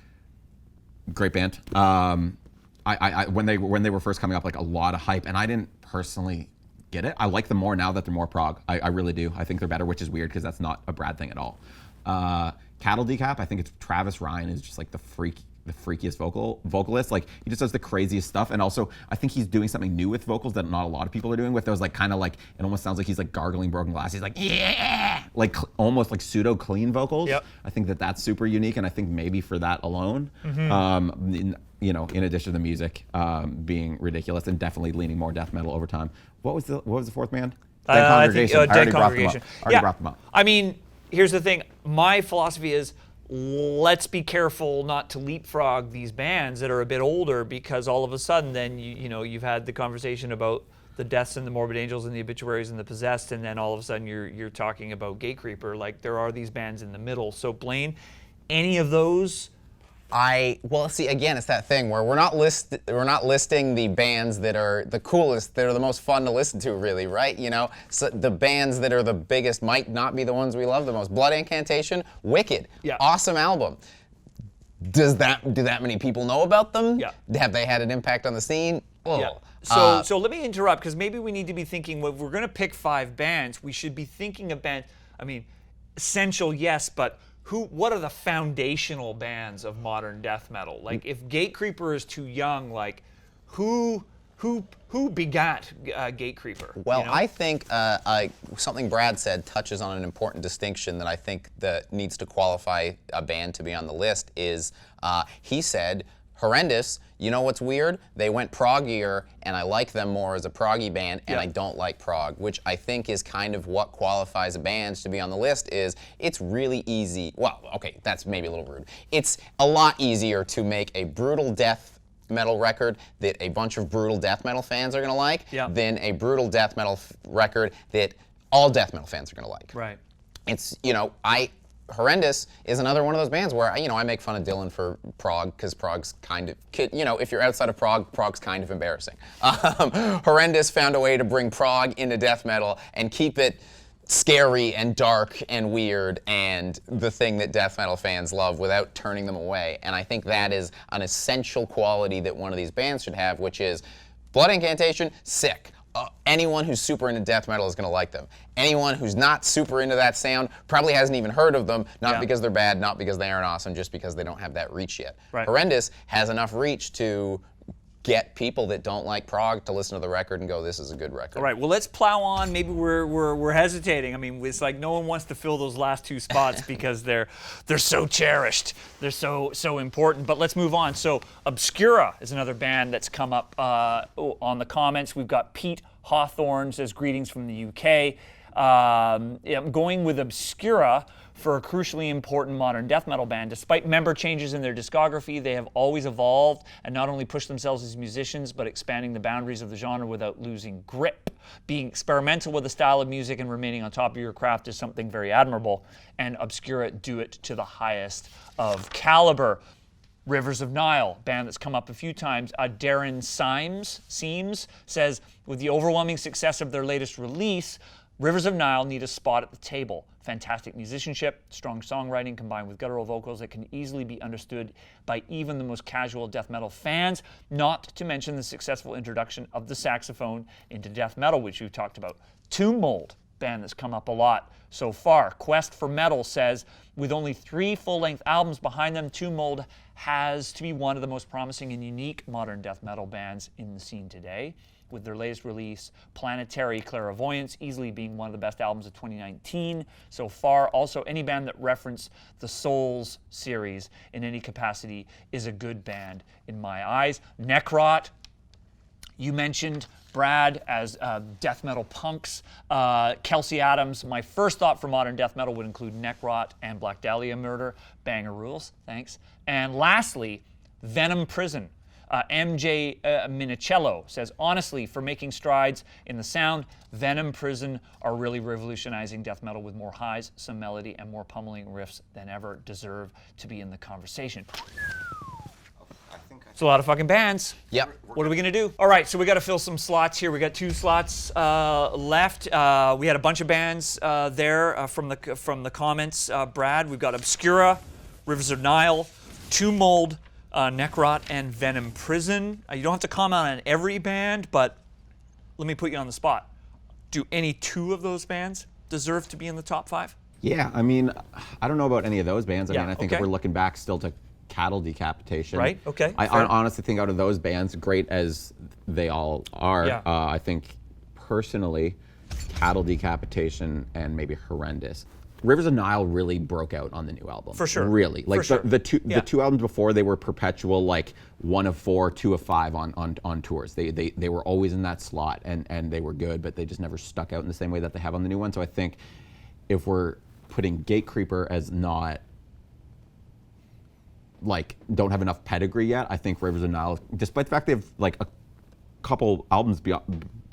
great band. I when they were first coming up, like a lot of hype, and I didn't personally get it. I like them more now that they're more prog. I really do. I think they're better, which is weird because that's not a Brad thing at all. Cattle Decap, I think it's Travis Ryan is just like the freakiest vocalist. Like he just does the craziest stuff, and also I think he's doing something new with vocals that not a lot of people are doing. With those like kind of like it almost sounds like he's like gargling broken glass. He's like yeah, like almost like pseudo clean vocals. Yep. I think that's super unique, and I think maybe for that alone, you know, in addition to the music being ridiculous and definitely leaning more death metal over time. What was the 4th band? Dead Congregation. I think, Dead Congregation. I already brought them up. I mean, here's the thing. My philosophy is let's be careful not to leapfrog these bands that are a bit older, because all of a sudden then you know you've had the conversation about the Deaths and the Morbid Angels and the Obituaries and the Possessed, and then all of a sudden you're talking about Gatecreeper. Like there are these bands in the middle. So Blayne, any of those? Well, see, again, it's that thing where we're not listing the bands that are the coolest, that are the most fun to listen to, really, right? You know, so the bands that are the biggest might not be the ones we love the most. Blood Incantation, wicked, awesome album. Do that many people know about them? Yeah. Have they had an impact on the scene? Oh. Yeah. So let me interrupt, because maybe we need to be thinking, well, if we're going to pick 5 bands, we should be thinking of bands. I mean, essential, yes, but what are the foundational bands of modern death metal? Like, if Gatecreeper is too young, like, who begat Gatecreeper? Well, you know? I think something Brad said touches on an important distinction that I think that needs to qualify a band to be on the list. Is he said, Horrendous, you know what's weird? They went proggier, and I like them more as a proggy band, and I don't like prog, which I think is kind of what qualifies a band to be on the list. Is it's really easy. Well, okay, that's maybe a little rude. It's a lot easier to make a brutal death metal record that a bunch of brutal death metal fans are going to like than a brutal death metal record that all death metal fans are going to like. Right. It's, you know, I Horrendous is another one of those bands where, I make fun of Dylan for prog, because prog's kind of, if you're outside of prog, prog's kind of embarrassing. Horrendous found a way to bring prog into death metal and keep it scary and dark and weird and the thing that death metal fans love without turning them away. And I think that is an essential quality that one of these bands should have, which is Blood Incantation, sick. Anyone who's super into death metal is going to like them. Anyone who's not super into that sound probably hasn't even heard of them, not because they're bad, not because they aren't awesome, just because they don't have that reach yet. Right. Horrendous has enough reach to get people that don't like prog to listen to the record and go, this is a good record. All right, well, let's plow on. Maybe we're hesitating. I mean, it's like no one wants to fill those last two spots because they're so cherished. They're so important. But let's move on. So Obscura is another band that's come up on the comments. We've got Pete Hawthorne says, greetings from the UK. I'm going with Obscura for a crucially important modern death metal band. Despite member changes in their discography, they have always evolved and not only pushed themselves as musicians, but expanding the boundaries of the genre without losing grip. Being experimental with the style of music and remaining on top of your craft is something very admirable, and Obscura do it to the highest of caliber. Rivers of Nile, band that's come up a few times. Darren Seams says, with the overwhelming success of their latest release, Rivers of Nile need a spot at the table. Fantastic musicianship, strong songwriting combined with guttural vocals that can easily be understood by even the most casual death metal fans, not to mention the successful introduction of the saxophone into death metal, which we've talked about. Tomb Mold, band that's come up a lot so far. Quest for Metal says, with only 3 full-length albums behind them, Tomb Mold has to be one of the most promising and unique modern death metal bands in the scene today, with their latest release, Planetary Clairvoyance, easily being one of the best albums of 2019 so far. Also, any band that referenced the Souls series in any capacity is a good band in my eyes. Necrot, you mentioned Brad as death metal punks. Kelsey Adams, my first thought for modern death metal would include Necrot and Black Dahlia Murder. Banger rules, thanks. And lastly, Venom Prison. MJ Minicello says, honestly, for making strides in the sound, Venom Prison are really revolutionizing death metal with more highs, some melody, and more pummeling riffs than ever deserve to be in the conversation. It's a lot of fucking bands. Yep. What are we gonna do? All right, so we gotta fill some slots here. We got 2 slots left. We had a bunch of bands there from the comments. Brad, we've got Obscura, Rivers of Nile, Tomb Mold, Necrot, and Venom Prison. You don't have to comment on every band, but let me put you on the spot. Do any 2 of those bands deserve to be in the top 5? Yeah, I mean, I don't know about any of those bands. I Yeah, mean, I think okay. if we're looking back still to Cattle Decapitation. Right, okay, I fair. honestly think out of those bands, great as they all are, Yeah. I think personally, Cattle Decapitation and maybe Horrendous. Rivers of Nile really broke out on the new album. For sure. Really. Like For sure. the two Yeah. the 2 albums before, they were perpetual, like 1 of 4, 2 of 5 on tours. They were always in that slot, and they were good, but they just never stuck out in the same way that they have on the new one. So I think if we're putting Gatecreeper as not, like, don't have enough pedigree yet, I think Rivers of Nile, despite the fact they have like a couple albums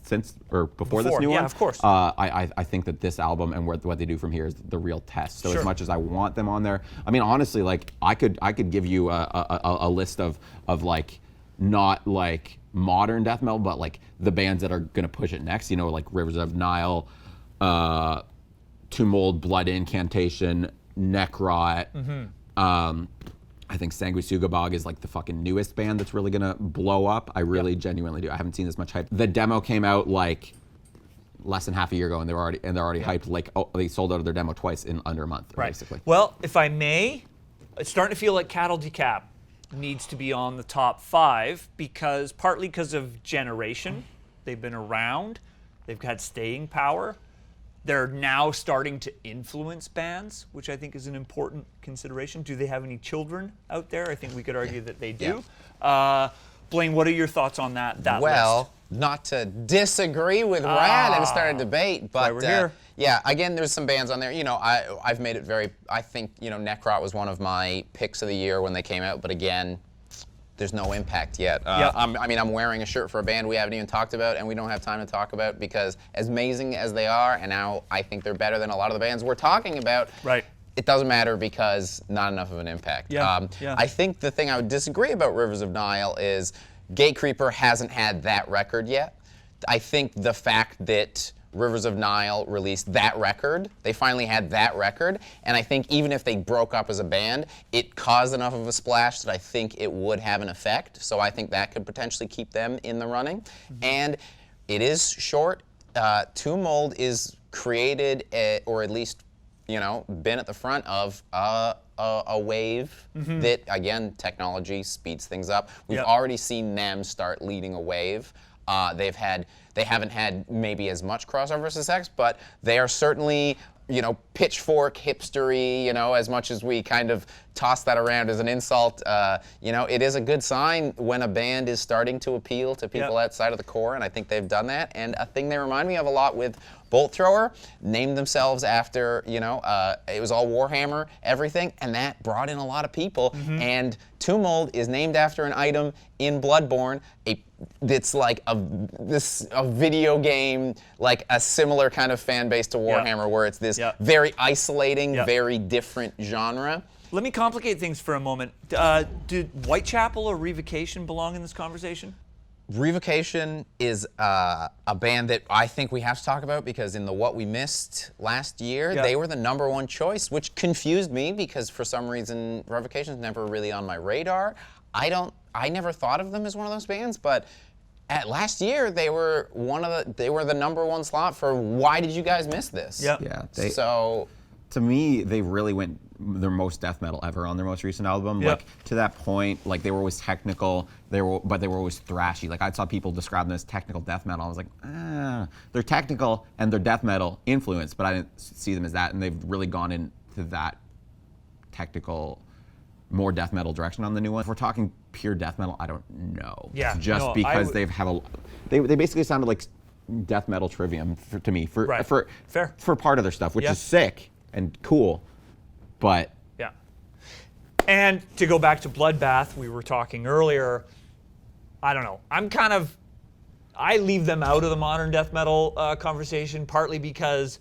since or before this new one, of course. I think that this album and what they do from here is the real test. So Sure. as much as I want them on there, I mean, honestly, like I could give you a list of like not like modern death metal, but like the bands that are gonna push it next. You know, like Rivers of Nile, Tomb Mold, Blood Incantation, Necrot. Mm-hmm. I think Sanguisugabog is like the fucking newest band that's really gonna blow up. I really genuinely do. I haven't seen this much hype. The demo came out like less than half a year ago, and they're already hyped. Like, oh, they sold out of their demo twice in under a month, basically. Well, if I may, it's starting to feel like Cattle Decap needs to be on the top 5 partly because of generation. They've been around. They've had staying power. They're now starting to influence bands, which I think is an important consideration. Do they have any children out there? I think we could argue that they do. Blayne, what are your thoughts on that Well, list? not to disagree with Rad and start a debate, but we're here. yeah, again, there's some bands on there. You know, I've made it very. I think Necrot was one of my picks of the year when they came out, but again, there's no impact yet. I'm wearing a shirt for a band we haven't even talked about, and we don't have time to talk about because as amazing as they are, and now I think they're better than a lot of the bands we're talking about. Right. it doesn't matter because not enough of an impact. Yeah, yeah. I think the thing I would disagree about Rivers of Nile is Gate Creeper hasn't had that record yet. I think the fact that Rivers of Nile released that record, they finally had that record, and I think even if they broke up as a band, it caused enough of a splash that I think it would have an effect. So I think that could potentially keep them in the running. Mm-hmm. And it is short. Tomb Mold is created, or at least, been at the front of a wave that, again, technology speeds things up. We've already seen them start leading a wave. They haven't had maybe as much crossover as X, but they are certainly, pitchfork hipstery, as much as we kind of toss that around as an insult. It is a good sign when a band is starting to appeal to people outside of the core, and I think they've done that. And a thing they remind me of a lot with Bolt Thrower, named themselves after, it was all Warhammer, everything, and that brought in a lot of people. And Tomb Mold is named after an item in Bloodborne, that's like a video game, like a similar kind of fan base to Warhammer, where it's this very isolating, very different genre. Let me complicate things for a moment. Did Whitechapel or Revocation belong in this conversation? Revocation is a band that I think we have to talk about because in the What We Missed last year, they were the #1 choice, which confused me because for some reason Revocation's never really on my radar. I never thought of them as one of those bands, but at last year they were the #1 slot for why did you guys miss this? Yeah. To me, they really went their most death metal ever on their most recent album. Like to that point, like they were always technical, but they were always thrashy. Like I saw people describe them as technical death metal. I was like, they're technical and they're death metal influenced, but I didn't see them as that. And they've really gone into that technical, more death metal direction on the new one. If we're talking pure death metal, I don't know. Yeah, because they basically sounded like death metal Trivium to me for part of their stuff, which is sick and cool, but and to go back to Bloodbath, we were talking earlier. I don't know. I leave them out of the modern death metal conversation, partly because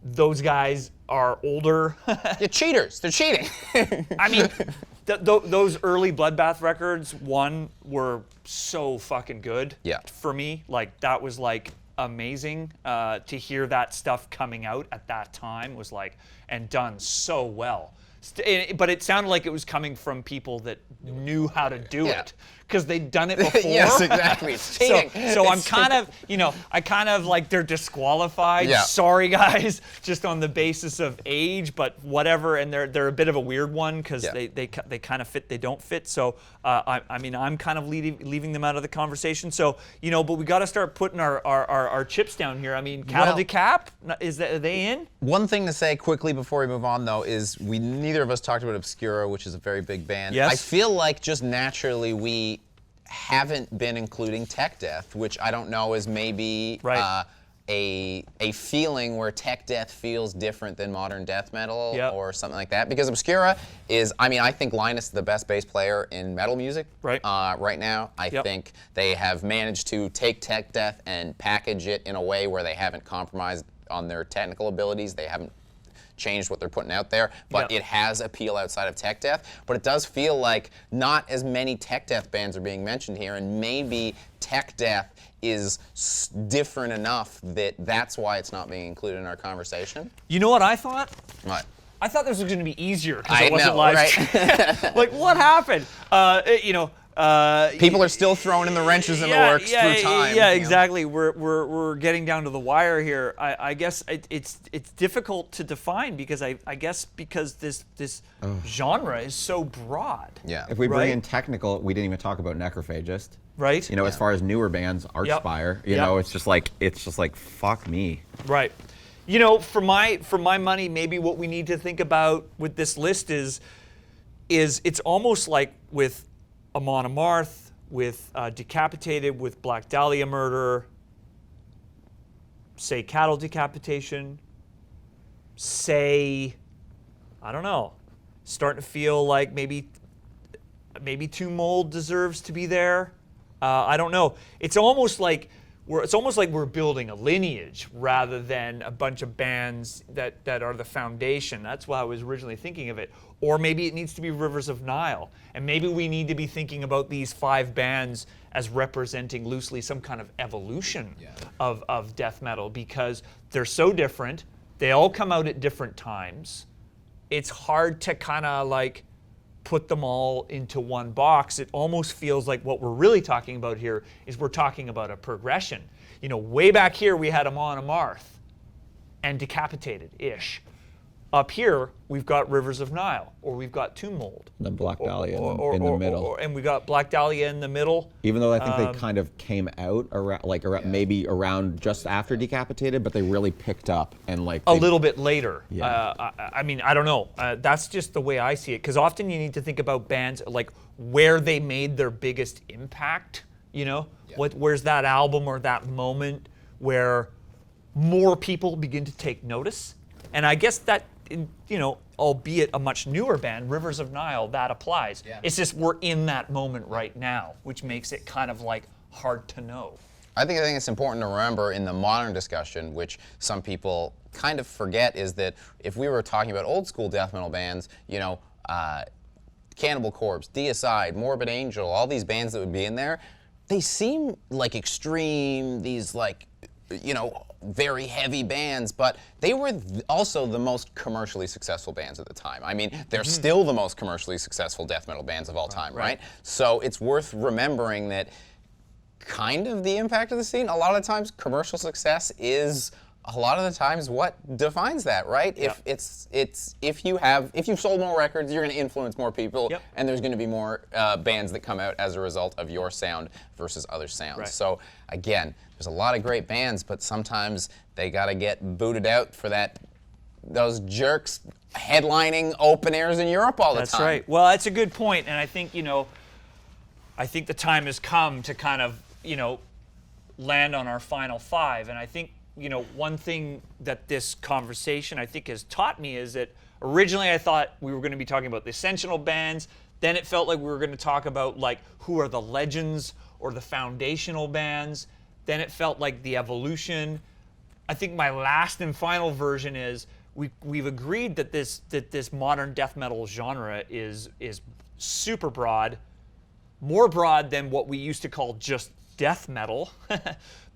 those guys are older. They're cheaters. They're cheating. I mean, those early Bloodbath records, were so fucking good for me. Like, that was like amazing to hear that stuff coming out at that time was like, and done so well. But it sounded like it was coming from people that knew how to do it because they'd done it before. Yes, exactly. It's cheating. So I'm kind of, I kind of like they're disqualified. Yeah. Sorry, guys, just on the basis of age, but whatever. And they're a bit of a weird one because they kind of fit, they don't fit. So I'm kind of leaving them out of the conversation. So but we got to start putting our chips down here. I mean, Cattle Decap, are they in? One thing to say quickly before we move on though is neither of us talked about Obscura, which is a very big band. Yes. I feel like just naturally we haven't been including tech death, which I don't know is maybe a feeling where tech death feels different than modern death metal or something like that. Because Obscura is, I think Linus is the best bass player in metal music right now. I think they have managed to take tech death and package it in a way where they haven't compromised on their technical abilities. They haven't changed what they're putting out there, but it has appeal outside of tech death. But it does feel like not as many tech death bands are being mentioned here, and maybe tech death is different enough that that's why it's not being included in our conversation. You know what I thought? What? I thought this was going to be easier because it wasn't live. Right? Like, what happened? People are still throwing in the wrenches in the works through time. Yeah, exactly. We're getting down to the wire here. I guess it's difficult to define because I guess because this genre is so broad. Yeah. If we bring in technical, we didn't even talk about Necrophagist. Right. As far as newer bands, Archspire. It's just like fuck me. Right. For my money, maybe what we need to think about with this list is it's almost like with Amon Amarth, with Decapitated, with Black Dahlia Murder, say Cattle Decapitation, say, I don't know, starting to feel like maybe Tomb Mold deserves to be there. I don't know. It's almost like it's almost like we're building a lineage rather than a bunch of bands that are the foundation. That's why I was originally thinking of it. Or maybe it needs to be Rivers of Nile. And maybe we need to be thinking about these 5 bands as representing loosely some kind of evolution of death metal, because they're so different. They all come out at different times. It's hard to kind of like put them all into one box. It almost feels like what we're really talking about here is we're talking about a progression. You know, way back here we had Amon Amarth and Decapitated-ish. Up here, we've got Rivers of Nile, or we've got Tomb Mold. The Black Dahlia in the middle. And we got Black Dahlia in the middle. Even though I think they kind of came out around, maybe around just after Decapitated, but they really picked up and like a little bit later. Yeah. I mean, I don't know. That's just the way I see it. Because often you need to think about bands like where they made their biggest impact. You know, where's that album or that moment where more people begin to take notice? And I guess that, you know, albeit a much newer band, Rivers of Nile, that applies. Yeah. It's just we're in that moment right now, which makes it kind of like hard to know. I think it's important to remember in the modern discussion, which some people kind of forget, is that if we were talking about old school death metal bands, you know, Cannibal Corpse, Deicide, Morbid Angel, all these bands that would be in there, they seem like extreme, these like, you know, very heavy bands, but they were also the most commercially successful bands at the time. I mean, they're still the most commercially successful death metal bands of all time, right? So it's worth remembering that kind of the impact of the scene, a lot of times commercial success is a lot of the times what defines that, right? If you've sold more records, you're going to influence more people, and there's going to be more bands that come out as a result of your sound versus other sounds. So again, there's a lot of great bands, but sometimes they got to get booted out for those jerks headlining open airs in Europe all the time. That's right. Well, that's a good point, and I think, you know, I think the time has come to kind of, you know, land on our final 5, and I think, you know, one thing that this conversation I think has taught me is that originally I thought we were going to be talking about the essential bands, then it felt like we were going to talk about like who are the legends or the foundational bands, then it felt like the evolution. I think my last and final version is we've agreed that this modern death metal genre is super broad, more broad than what we used to call just death metal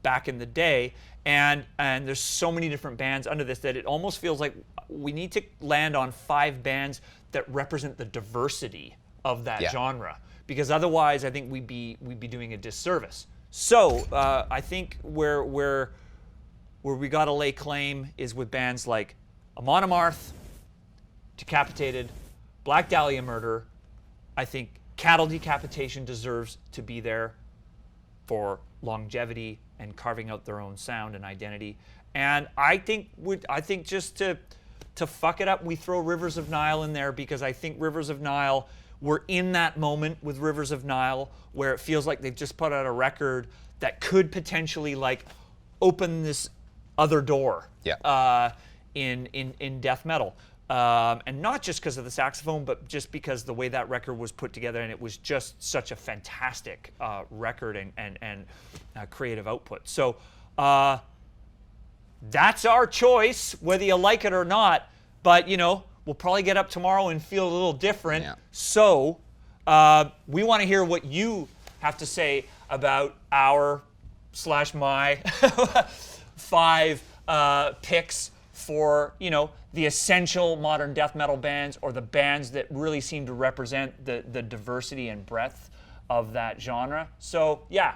back in the day. And there's so many different bands under this that it almost feels like we need to land on 5 bands that represent the diversity of that genre, because otherwise I think we'd be doing a disservice. So I think where we got to lay claim is with bands like Amon Amarth, Decapitated, Black Dahlia Murder. I think Cattle Decapitation deserves to be there for longevity and carving out their own sound and identity. And I think just to fuck it up, we throw Rivers of Nile in there, because I think Rivers of Nile, we're in that moment with Rivers of Nile where it feels like they've just put out a record that could potentially like open this other door in death metal. And not just because of the saxophone, but just because the way that record was put together, and it was just such a fantastic record and creative output. So that's our choice, whether you like it or not. But, you know, we'll probably get up tomorrow and feel a little different. Yeah. So we want to hear what you have to say about our/my 5 picks for, you know, the essential modern death metal bands, or the bands that really seem to represent the diversity and breadth of that genre. So yeah,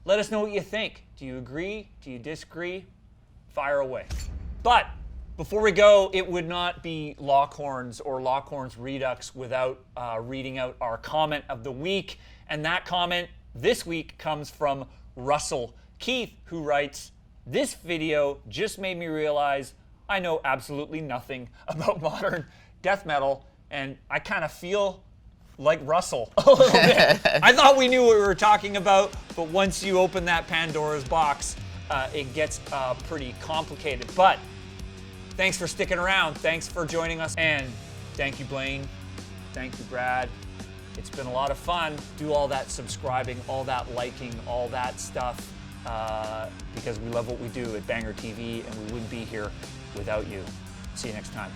let us know what you think. Do you agree? Do you disagree? Fire away. But before we go, it would not be Horns or Horns Redux without reading out our comment of the week. And that comment this week comes from Russell Keith, who writes, "This video just made me realize I know absolutely nothing about modern death metal, and I kind of feel like Russell a little bit. I thought we knew what we were talking about, but once you open that Pandora's box, it gets pretty complicated. But thanks for sticking around. Thanks for joining us. And thank you, Blayne. Thank you, Brad. It's been a lot of fun. Do all that subscribing, all that liking, all that stuff. because we love what we do at Banger TV, and we wouldn't be here without you. See you next time.